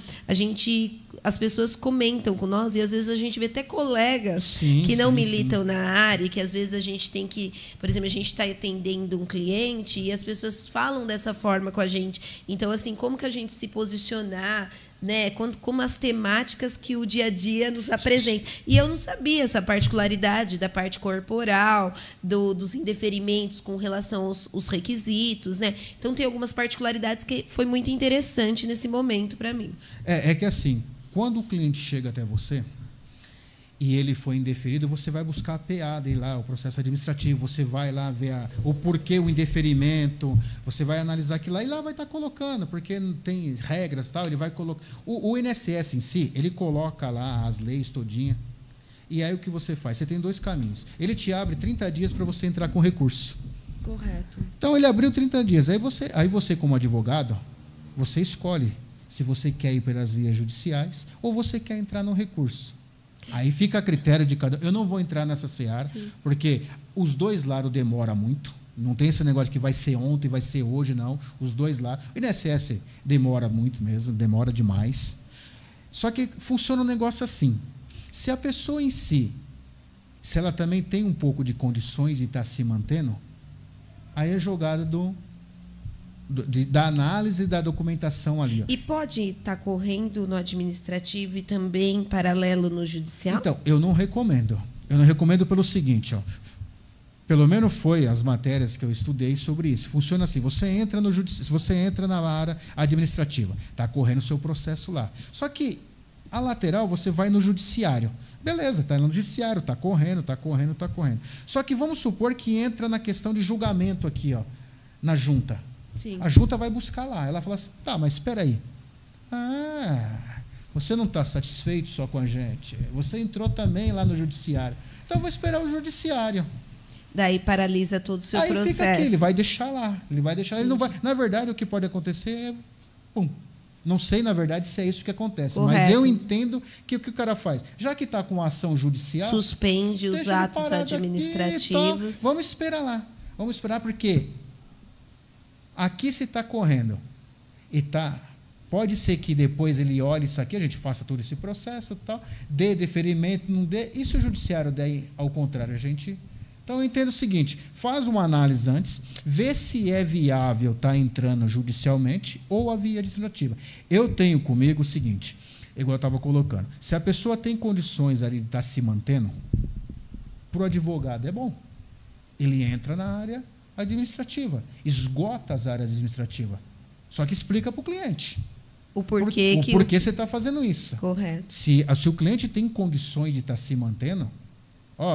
as pessoas comentam com nós e às vezes a gente vê até colegas Sim, que não sim, militam sim. na área, e que às vezes a gente tem que, por exemplo, a gente está atendendo um cliente e as pessoas falam dessa forma com a gente. Então, assim, como que a gente se posicionar, né? Como as temáticas que o dia a dia nos apresenta. E eu não sabia essa particularidade da parte corporal, dos indeferimentos com relação aos requisitos, né? Então, tem algumas particularidades que foi muito interessante nesse momento para mim. É que assim, quando o cliente chega até você e ele foi indeferido, você vai buscar a PA dele lá, o processo administrativo, você vai lá ver o porquê o indeferimento, você vai analisar aquilo lá e lá vai estar colocando, porque não tem regras, tal, ele vai colocar. O INSS em si, ele coloca lá as leis todinha. E aí o que você faz? Você tem dois caminhos. Ele te abre 30 dias para você entrar com recurso. Correto. Então ele abriu 30 dias. Aí você como advogado, você escolhe se você quer ir pelas vias judiciais ou você quer entrar no recurso. Aí fica a critério de cada um. Eu não vou entrar nessa seara, sim, porque os dois lados demoram muito. Não tem esse negócio de que vai ser ontem, vai ser hoje, não. Os dois lados. O INSS demora muito mesmo, demora demais. Só que funciona um negócio assim. Se a pessoa em si, se ela também tem um pouco de condições de estar se mantendo, aí é jogada da análise da documentação ali. Ó. E pode estar correndo no administrativo e também paralelo no judicial? Então, eu não recomendo. Eu não recomendo pelo seguinte, ó. Pelo menos foi as matérias que eu estudei sobre isso. Funciona assim, você entra no judiciário, você entra na área administrativa, está correndo o seu processo lá. Só que a lateral você vai no judiciário. Beleza, está no judiciário, está correndo, está correndo, está correndo. Só que vamos supor que entra na questão de julgamento aqui, ó, na junta. Sim. A junta vai buscar lá. Ela fala assim, tá, mas espera aí. Você não está satisfeito só com a gente. Você entrou também lá no judiciário. Então, eu vou esperar o judiciário. Daí paralisa todo o seu processo. Aí fica aqui, ele vai deixar lá. Ele não vai. Na verdade, o que pode acontecer é... Pum. Não sei, na verdade, se é isso que acontece. Correto. Mas eu entendo que o que o cara faz. Já que está com a ação judicial... Suspende os atos administrativos. Aqui, vamos esperar lá. Vamos esperar porque... Aqui se está correndo e tá, pode ser que depois ele olhe isso aqui, a gente faça todo esse processo, tal, dê deferimento, não dê. E se o judiciário der ao contrário, a gente... Então, eu entendo o seguinte, faz uma análise antes, vê se é viável estar entrando judicialmente ou a via administrativa. Eu tenho comigo o seguinte, igual eu estava colocando, se a pessoa tem condições ali de estar se mantendo, para o advogado é bom. Ele entra na área administrativa, esgota as áreas administrativas. Só que explica para o cliente. O porquê você está fazendo isso. Correto. Se o cliente tem condições de estar se mantendo,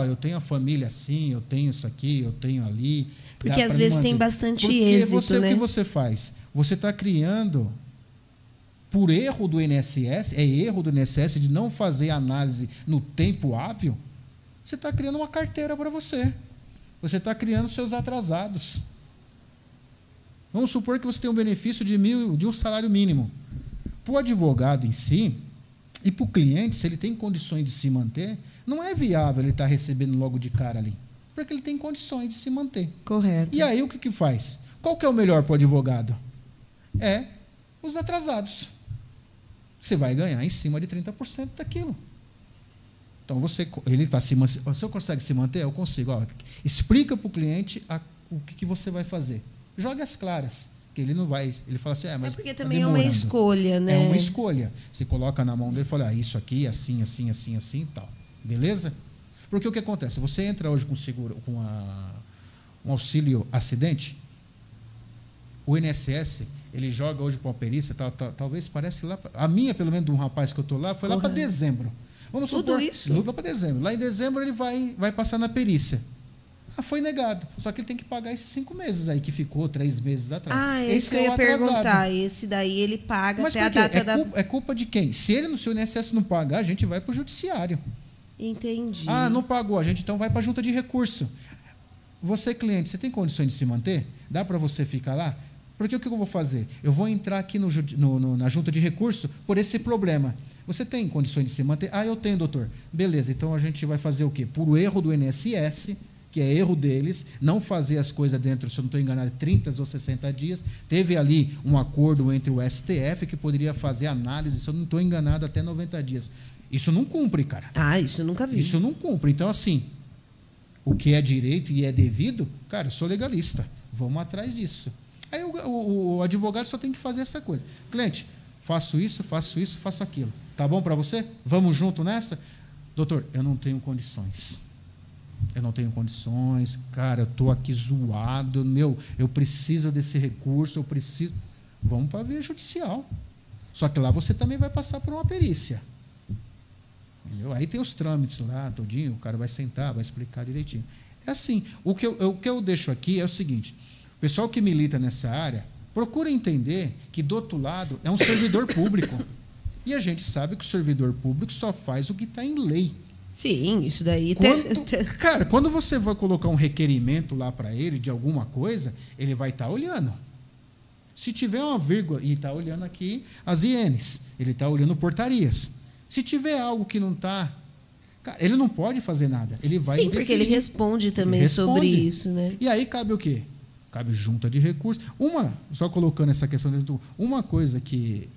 eu tenho a família assim, eu tenho isso aqui, eu tenho ali. Porque às vezes tem bastante êxito, né? O que você faz? Você está criando, por erro do INSS, erro do INSS de não fazer análise no tempo hábil, você está criando uma carteira para você. Você está criando seus atrasados. Vamos supor que você tem um benefício de um salário mínimo. Para o advogado em si, e para o cliente, se ele tem condições de se manter, não é viável ele estar recebendo logo de cara ali. Porque ele tem condições de se manter. Correto. E aí o que faz? Qual que é o melhor para o advogado? É os atrasados. Você vai ganhar em cima de 30% daquilo. Então, ele está se mantendo. Se eu consegue se manter, eu consigo. Explica para o cliente o que você vai fazer. Joga as claras. Que ele não vai. Ele fala assim, mas. Porque também é uma escolha, né? É uma escolha. Você coloca na mão dele e fala, isso aqui, assim, assim, assim, assim e tal. Beleza? Porque o que acontece? Você entra hoje com seguro, com um auxílio acidente, o INSS, ele joga hoje para uma perícia, talvez parece lá. A minha, pelo menos, de um rapaz que eu estou lá, foi lá para dezembro. Vamos supor, isso? Lá para dezembro. Lá em dezembro ele vai passar na perícia. Foi negado. Só que ele tem que pagar esses 5 meses aí, que ficou 3 meses atrás. Esse que eu ia perguntar. Esse daí ele paga. Mas até a data é culpa de quem? Se o INSS não pagar, a gente vai para o judiciário. Entendi. Não pagou, a gente então vai para a junta de recurso. Você, cliente, você tem condições de se manter? Dá para você ficar lá? Porque o que eu vou fazer? Eu vou entrar aqui na junta de recurso por esse problema. Você tem condições de se manter? Ah, eu tenho, doutor. Beleza, então a gente vai fazer o quê? Por erro do INSS, que é erro deles, não fazer as coisas dentro, se eu não estou enganado, 30 ou 60 dias. Teve ali um acordo entre o STF que poderia fazer análise, se eu não estou enganado, até 90 dios. Isso não cumpre, cara. Ah, isso eu nunca vi. Isso não cumpre. Então, assim, o que é direito e é devido, cara, eu sou legalista. Vamos atrás disso. Aí o advogado só tem que fazer essa coisa. Cliente, faço isso, faço aquilo. Tá bom para você? Vamos junto nessa? Doutor, eu não tenho condições. Cara, eu estou aqui zoado, eu preciso desse recurso, Vamos para a via judicial. Só que lá você também vai passar por uma perícia. Entendeu? Aí tem os trâmites lá, todinho, o cara vai sentar, vai explicar direitinho. É assim, o que eu deixo aqui é o seguinte, o pessoal que milita nessa área, procura entender que do outro lado é um servidor público. E a gente sabe que o servidor público só faz o que está em lei. Sim, isso daí... Cara, quando você vai colocar um requerimento lá para ele de alguma coisa, ele vai estar olhando. Se tiver uma vírgula, e está olhando aqui as INs, ele está olhando portarias. Se tiver algo que não está... Ele não pode fazer nada. Ele vai Sim, porque ele responde também sobre isso, né? E aí cabe o quê? Cabe junta de recursos. Só colocando essa questão dentro, uma coisa que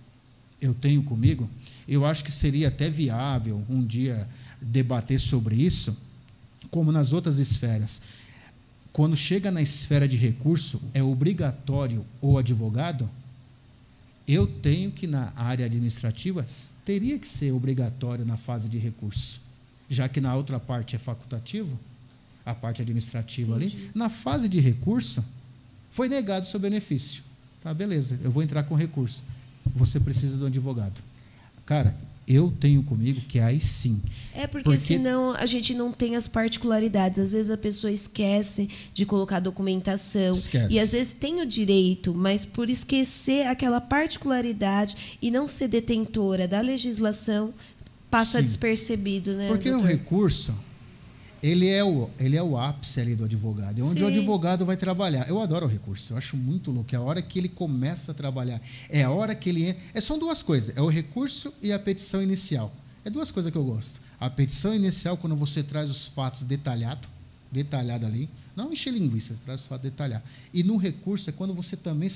eu tenho comigo, eu acho que seria até viável um dia debater sobre isso, como nas outras esferas. Quando chega na esfera de recurso, é obrigatório o advogado? Eu tenho que, na área administrativa, teria que ser obrigatório na fase de recurso. Já que na outra parte é facultativo, a parte administrativa ali, na fase de recurso, foi negado o seu benefício. Tá, beleza, eu vou entrar com recurso. Você precisa de um advogado. Cara, eu tenho comigo que aí sim. Porque senão a gente não tem as particularidades. Às vezes a pessoa esquece de colocar documentação. Esquece. E às vezes tem o direito, mas por esquecer aquela particularidade e não ser detentora da legislação, passa despercebido, né? Porque doutor? o recurso, ele é o ápice ali do advogado. É onde Sim. o advogado vai trabalhar. Eu adoro o recurso. Eu acho muito louco. É a hora que ele começa a trabalhar. É a hora que ele... São duas coisas. É o recurso e a petição inicial. É duas coisas que eu gosto. A petição inicial, quando você traz os fatos detalhado ali. Não encher linguiça, você traz os fatos detalhados. E no recurso é quando você também...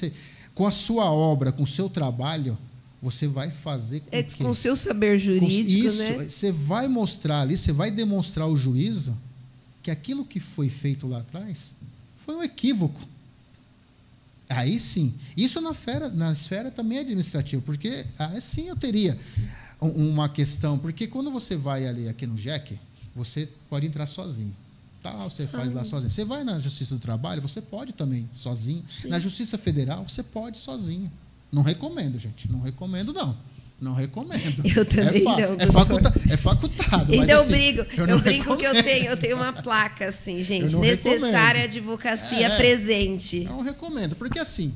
com a sua obra, com o seu trabalho... Você vai fazer com o seu saber jurídico, isso, né? Você vai mostrar ali, você vai demonstrar ao juízo que aquilo que foi feito lá atrás foi um equívoco. Aí sim. Isso na esfera também administrativa, porque sim eu teria uma questão, porque quando você vai ali aqui no JEC, você pode entrar sozinho. Você faz lá sozinho. Você vai na Justiça do Trabalho, você pode também sozinho. Sim. Na Justiça Federal, você pode sozinho. Não recomendo, gente. Não recomendo, não. Não recomendo. Eu também não. É facultado. Ainda mas, assim, eu brinco que eu tenho uma placa assim, gente. Necessária advocacia presente. Não recomendo, porque assim,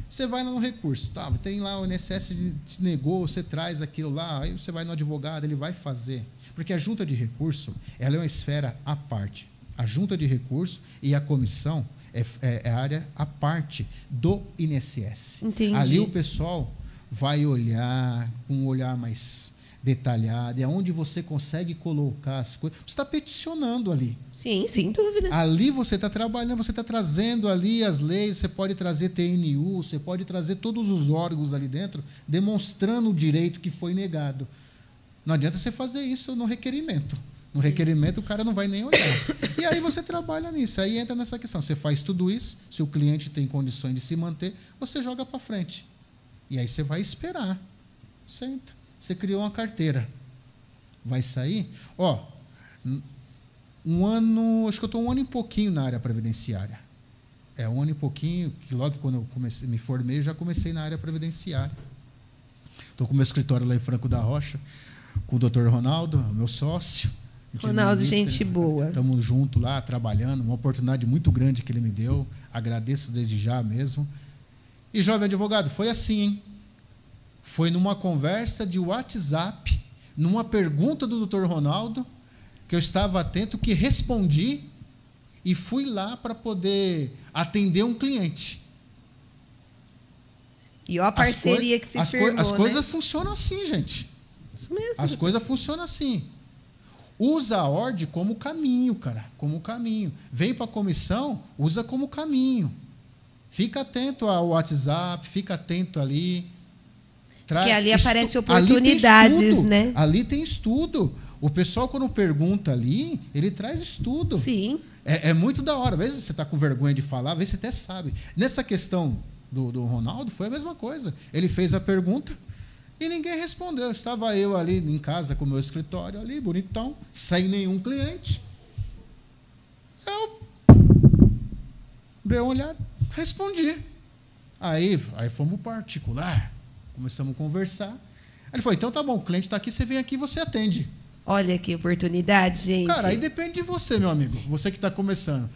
você vai lá no recurso, tem lá o INSS te negou, você traz aquilo lá, aí você vai no advogado, ele vai fazer. Porque a junta de recurso, ela é uma esfera à parte. A junta de recurso e a comissão é a área à parte do INSS. Entendi. Ali o pessoal vai olhar com um olhar mais detalhado, é onde você consegue colocar as coisas. Você está peticionando ali. Sim, sem dúvida. Ali você está trabalhando, você está trazendo ali as leis, você pode trazer TNU, você pode trazer todos os órgãos ali dentro, demonstrando o direito que foi negado. Não adianta você fazer isso no requerimento. No requerimento, o cara não vai nem olhar. E aí você trabalha nisso. Aí entra nessa questão. Você faz tudo isso, se o cliente tem condições de se manter, você joga para frente. E aí você vai esperar. Senta. Você criou uma carteira. Vai sair? Acho que eu estou 1 ano e pouquinho na área previdenciária. 1 ano e pouquinho, que logo quando eu me formei, eu já comecei na área previdenciária. Estou com o meu escritório lá em Franco da Rocha, com o Dr. Ronaldo, meu sócio. Ronaldo, gente boa. Estamos juntos lá, trabalhando. Uma oportunidade muito grande que ele me deu. Agradeço desde já mesmo. E, jovem advogado, foi assim, hein? Foi numa conversa de WhatsApp, numa pergunta do Dr. Ronaldo, que eu estava atento, que respondi e fui lá para poder atender um cliente. E ó a parceria que se firmou, as né? coisas funcionam assim, gente. Isso mesmo. As coisas funcionam assim. Usa a ordem como caminho, cara. Como caminho. Vem para a comissão, usa como caminho. Fica atento ao WhatsApp, fica atento ali. Porque ali aparecem oportunidades, né? Ali tem estudo. O pessoal, quando pergunta ali, ele traz estudo. Sim. É muito da hora. Às vezes você está com vergonha de falar, às vezes você até sabe. Nessa questão do Ronaldo, foi a mesma coisa. Ele fez a pergunta e ninguém respondeu. Estava eu ali em casa com o meu escritório ali, bonitão, sem nenhum cliente. Eu dei uma olhada, respondi. Aí fomos particular, começamos a conversar. Ele falou, então tá bom, o cliente está aqui, você vem aqui e você atende. Olha que oportunidade, gente. Cara, aí depende de você, meu amigo, você que está começando.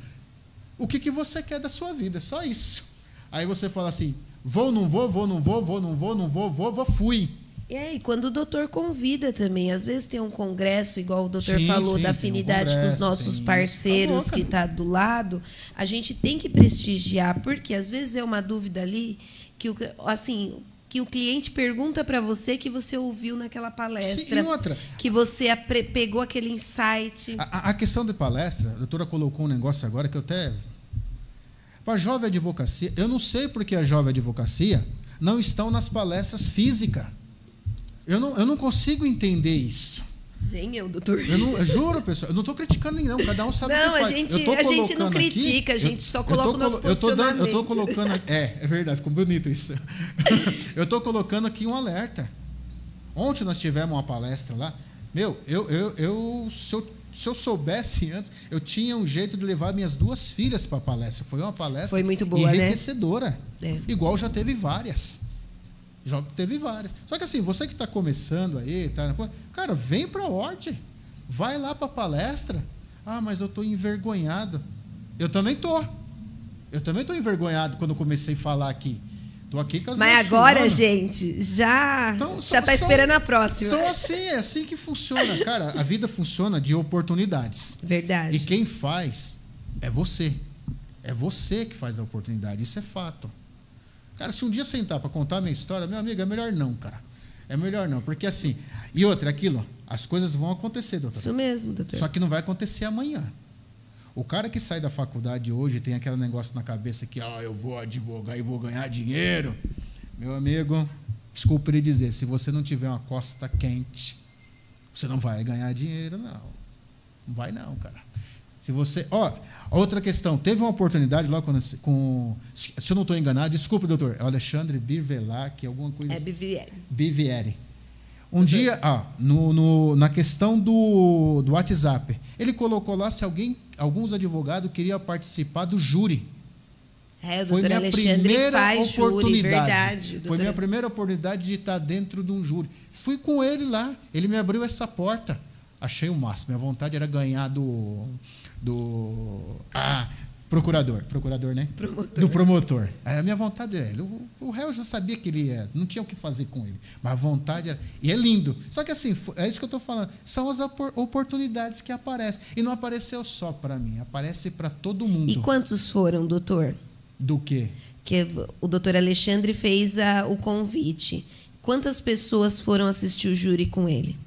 O que você quer da sua vida, é só isso. Aí você fala assim, vou, não vou, fui. E quando o doutor convida também, às vezes tem um congresso, igual o doutor falou, da afinidade com os nossos parceiros que está do lado, a gente tem que prestigiar, porque às vezes é uma dúvida ali que o cliente pergunta para você que você ouviu naquela palestra. Sim, e outra, que você pegou aquele insight. A questão de palestra, a doutora colocou um negócio agora que eu até... Para a jovem advocacia, eu não sei porque a jovem advocacia não estão nas palestras físicas. Eu não consigo entender isso. Nem eu, doutor. Eu juro, pessoal, eu não estou criticando ninguém, cada um sabe o que faz. A gente não critica, a gente só coloca o nosso posicionamento. Eu estou colocando... É verdade, ficou bonito isso. Eu estou colocando aqui um alerta. Ontem nós tivemos uma palestra lá. Meu, se eu soubesse antes, eu tinha um jeito de levar minhas 2 filhas para a palestra. Foi uma palestra foi muito boa, enriquecedora. Né? Igual já teve várias. Só que assim, você que está começando aí, cara, vem para a ordem. Vai lá para a palestra. Ah, mas eu estou envergonhado. Eu também estou. Eu também estou envergonhado quando eu comecei a falar aqui. Estou aqui com as Mas agora, gente, já está esperando a próxima. É assim que funciona. Cara, a vida funciona de oportunidades. Verdade. E quem faz é você. É você que faz a oportunidade. Isso é fato. Cara, se um dia sentar para contar a minha história, meu amigo, é melhor não, cara. É melhor não, porque assim... E outra, aquilo, as coisas vão acontecer, doutor. Isso mesmo, doutor. Só que não vai acontecer amanhã. O cara que sai da faculdade hoje tem aquele negócio na cabeça que eu vou advogar e vou ganhar dinheiro. Meu amigo, desculpe lhe dizer, se você não tiver uma costa quente, você não vai ganhar dinheiro, não. Não vai não, cara. Se você... outra questão. Teve uma oportunidade lá se eu não estou enganado, desculpe, doutor, é o Alexandre Birvelac, alguma coisa assim. Bivieri. Um dia, na questão do WhatsApp, ele colocou lá se alguns advogados queriam participar do júri. O doutor Alexandre faz júri, verdade. Foi minha primeira oportunidade de estar dentro de um júri. Fui com ele lá, ele me abriu essa porta. Achei o máximo. Minha vontade era ganhar do procurador, né? Promotor. Do promotor. A minha vontade era ele. O réu já sabia que ele não tinha o que fazer com ele. Mas a vontade era... E é lindo. Só que assim, é isso que eu estou falando. São as oportunidades que aparecem. E não apareceu só para mim, aparece para todo mundo. E quantos foram, doutor? Do quê? Que o doutor Alexandre fez o convite. Quantas pessoas foram assistir o júri com ele?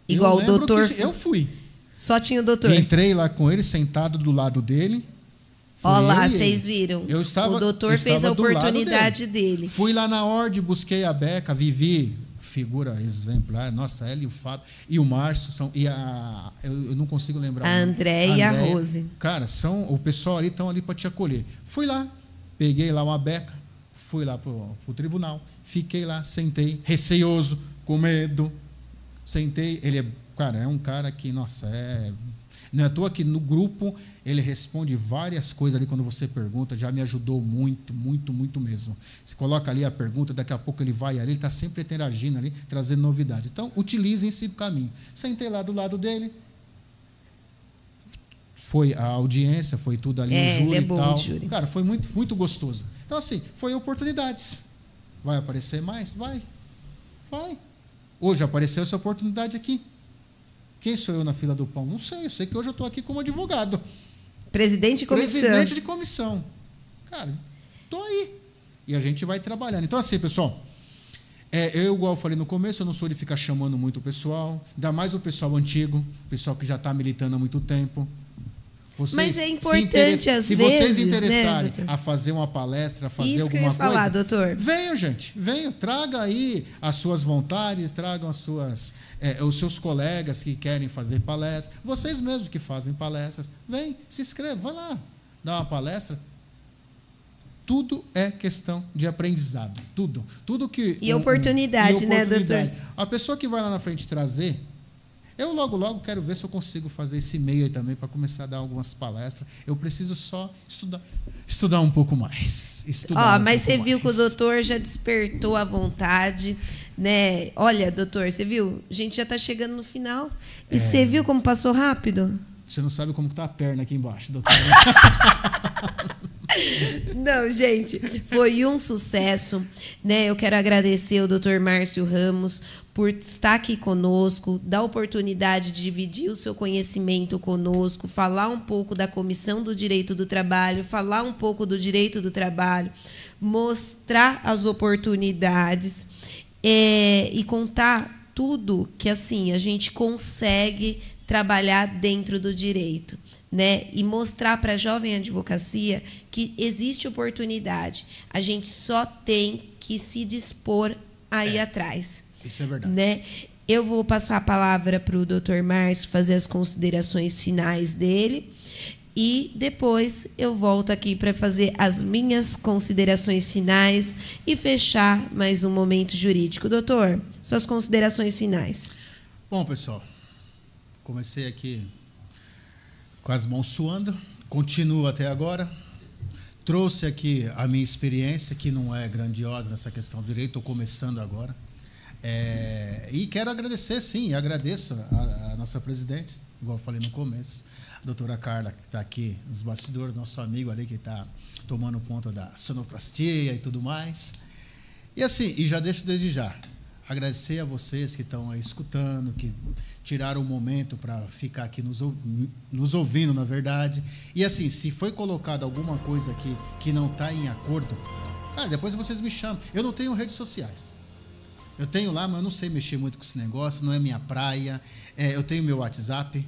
Igual o doutor... Eu fui. Só tinha o doutor. Entrei lá com ele, sentado do lado dele. Olha lá, vocês viram. O doutor fez a oportunidade dele. Fui lá na ordem, busquei a Beca, Vivi, figura exemplar. Nossa, ela e o Fábio. E o Márcio. Eu não consigo lembrar. A André e a Rose. Cara, o pessoal ali estão ali para te acolher. Fui lá, peguei lá uma Beca, fui lá para o tribunal, fiquei lá, sentei, receoso, com medo. Sentei, ele é um cara que, nossa, não é à toa que no grupo ele responde várias coisas ali quando você pergunta, já me ajudou muito, muito, muito mesmo. Você coloca ali a pergunta, daqui a pouco ele vai ali, ele está sempre interagindo ali, trazendo novidades. Então, utilizem esse caminho. Sentei lá do lado dele, foi a audiência, foi tudo ali, o júri e tal. Júri. Cara, foi muito, muito gostoso. Então, assim, foi oportunidades. Vai aparecer mais? Vai. Hoje apareceu essa oportunidade aqui. Quem sou eu na fila do pão? Não sei. Eu sei que hoje eu estou aqui como advogado. Presidente de comissão. Presidente de comissão. Cara, estou aí. E a gente vai trabalhando. Então, assim, pessoal, eu, igual eu falei no começo, eu não sou de ficar chamando muito o pessoal, ainda mais o pessoal antigo, o pessoal que já está militando há muito tempo. Mas é importante, às vezes, se vocês interessarem, né, a fazer uma palestra, a fazer alguma coisa... Isso que eu ia falar, doutor. Venham, gente. Venham. Traga aí as suas vontades, tragam os seus colegas que querem fazer palestras. Vocês mesmos que fazem palestras. Vem, se inscreva, vai lá. Dá uma palestra. Tudo é questão de aprendizado. Tudo. Tudo que... E oportunidade, né, doutor? A pessoa que vai lá na frente trazer... Eu logo quero ver se eu consigo fazer esse meio aí também para começar a dar algumas palestras. Eu preciso só estudar um pouco mais. Mas você viu que o doutor já despertou a vontade, né? Olha, doutor, você viu? A gente já está chegando no final. E você viu como passou rápido? Você não sabe como está a perna aqui embaixo, doutor. Não, gente, foi um sucesso, né? Eu quero agradecer ao Dr. Márcio Ramos por estar aqui conosco, dar a oportunidade de dividir o seu conhecimento conosco, falar um pouco da Comissão do Direito do Trabalho, falar um pouco do direito do trabalho, mostrar as oportunidades e contar tudo que assim a gente consegue trabalhar dentro do direito, né? E mostrar para a jovem advocacia que existe oportunidade. A gente só tem que se dispor a ir atrás. Isso é verdade. Né? Eu vou passar a palavra para o Dr. Márcio fazer as considerações finais dele e depois eu volto aqui para fazer as minhas considerações finais e fechar mais um momento jurídico. Doutor, suas considerações finais. Bom, pessoal, comecei aqui com as mãos suando, continuo até agora. Trouxe aqui a minha experiência, que não é grandiosa nessa questão do direito, estou começando agora. E quero agradecer, sim, agradeço a nossa presidente, igual eu falei no começo, a doutora Carla, que está aqui nos bastidores, nosso amigo ali que está tomando conta da sonoplastia e tudo mais. E assim, já deixo desde já, agradecer a vocês que estão aí escutando, que tiraram um momento para ficar aqui nos ouvindo, na verdade. E assim, se foi colocado alguma coisa aqui que não está em acordo, depois vocês me chamam. Eu não tenho redes sociais. Eu tenho lá, mas eu não sei mexer muito com esse negócio, não é minha praia. Eu tenho meu WhatsApp.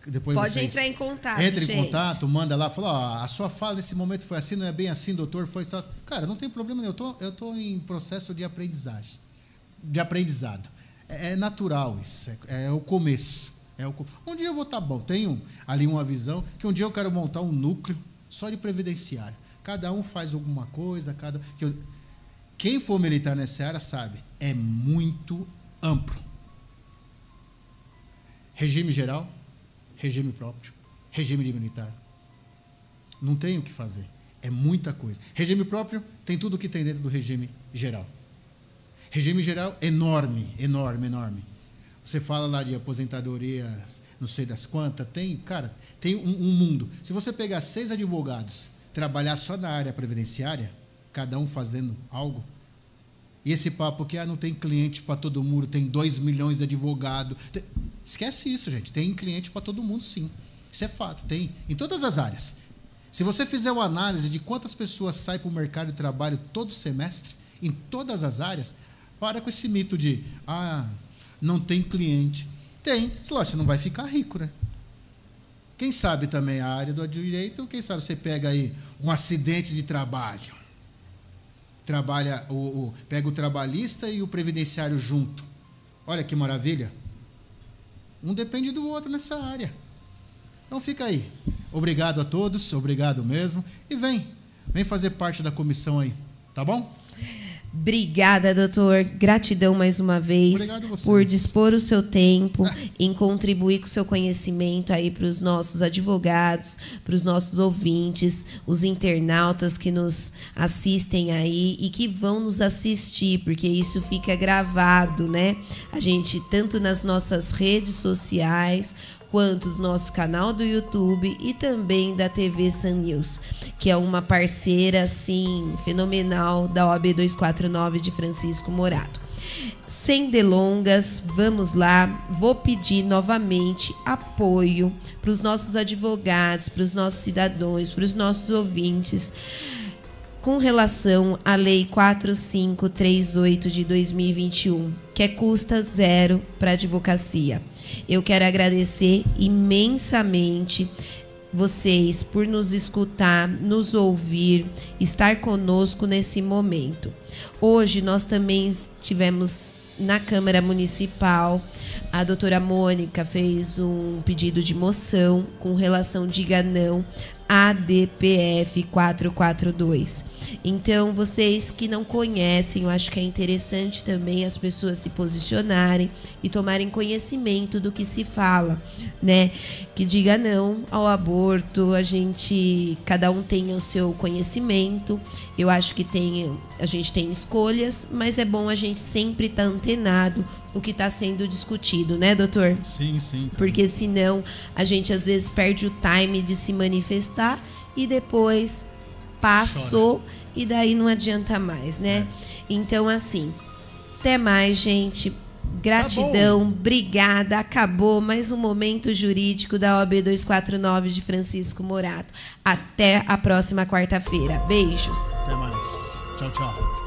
Depois pode entrar em contato, Entra em contato, manda lá, fala, a sua fala nesse momento foi assim, não é bem assim, doutor, foi só... Cara, não tem problema nenhum, eu tô em processo de aprendizagem, de aprendizado. É natural isso, é o começo. Um dia eu vou estar bom, tenho ali uma visão, que um dia eu quero montar um núcleo só de previdenciário. Cada um faz alguma coisa, quem for militar nessa área sabe, é muito amplo. Regime geral, regime próprio, regime de militar. Não tem o que fazer. É muita coisa. Regime próprio tem tudo o que tem dentro do regime geral. Regime geral, enorme, enorme, enorme. Você fala lá de aposentadorias, não sei das quantas, tem um mundo. Se você pegar 6 advogados, trabalhar só na área previdenciária, cada um fazendo algo, e esse papo que não tem cliente para todo mundo, tem 2 milhões de advogados. Esquece isso, gente. Tem cliente para todo mundo, sim. Isso é fato, tem. Em todas as áreas. Se você fizer uma análise de quantas pessoas saem para o mercado de trabalho todo semestre, em todas as áreas, para com esse mito de não tem cliente. Tem. Você não vai ficar rico, né? Quem sabe também a área do direito, quem sabe você pega aí um acidente de trabalho. Pega o trabalhista e o previdenciário junto. Olha que maravilha. Um depende do outro nessa área. Então fica aí. Obrigado a todos, obrigado mesmo. E vem fazer parte da comissão aí, tá bom? Obrigada, doutor. Gratidão mais uma vez por dispor o seu tempo em contribuir com o seu conhecimento aí para os nossos advogados, para os nossos ouvintes, os internautas que nos assistem aí e que vão nos assistir, porque isso fica gravado, né? A gente, tanto nas nossas redes sociais, quanto do nosso canal do YouTube e também da TV Sun News, que é uma parceira assim fenomenal da OAB 249 de Francisco Morato. Sem delongas, vamos lá. Vou pedir novamente apoio para os nossos advogados, para os nossos cidadãos, para os nossos ouvintes. com relação à Lei 4538 de 2021, que custa zero para a advocacia. Eu quero agradecer imensamente vocês por nos escutar, nos ouvir, estar conosco nesse momento. Hoje nós também tivemos na Câmara Municipal, a doutora Mônica fez um pedido de moção com relação diga não ADPF 442. Então, vocês que não conhecem, eu acho que é interessante também as pessoas se posicionarem e tomarem conhecimento do que se fala, né? Que diga não ao aborto, cada um tem o seu conhecimento. Eu acho que a gente tem escolhas, mas é bom a gente sempre estar antenado o que está sendo discutido, né, doutor? Sim, sim. Porque senão a gente às vezes perde o time de se manifestar e depois passou e daí não adianta mais, né? Então, assim, até mais, gente. Gratidão, obrigada. Acabou mais um momento jurídico da OAB 249 de Francisco Morato. Até a próxima quarta-feira. Beijos. Até mais. Tchau, tchau.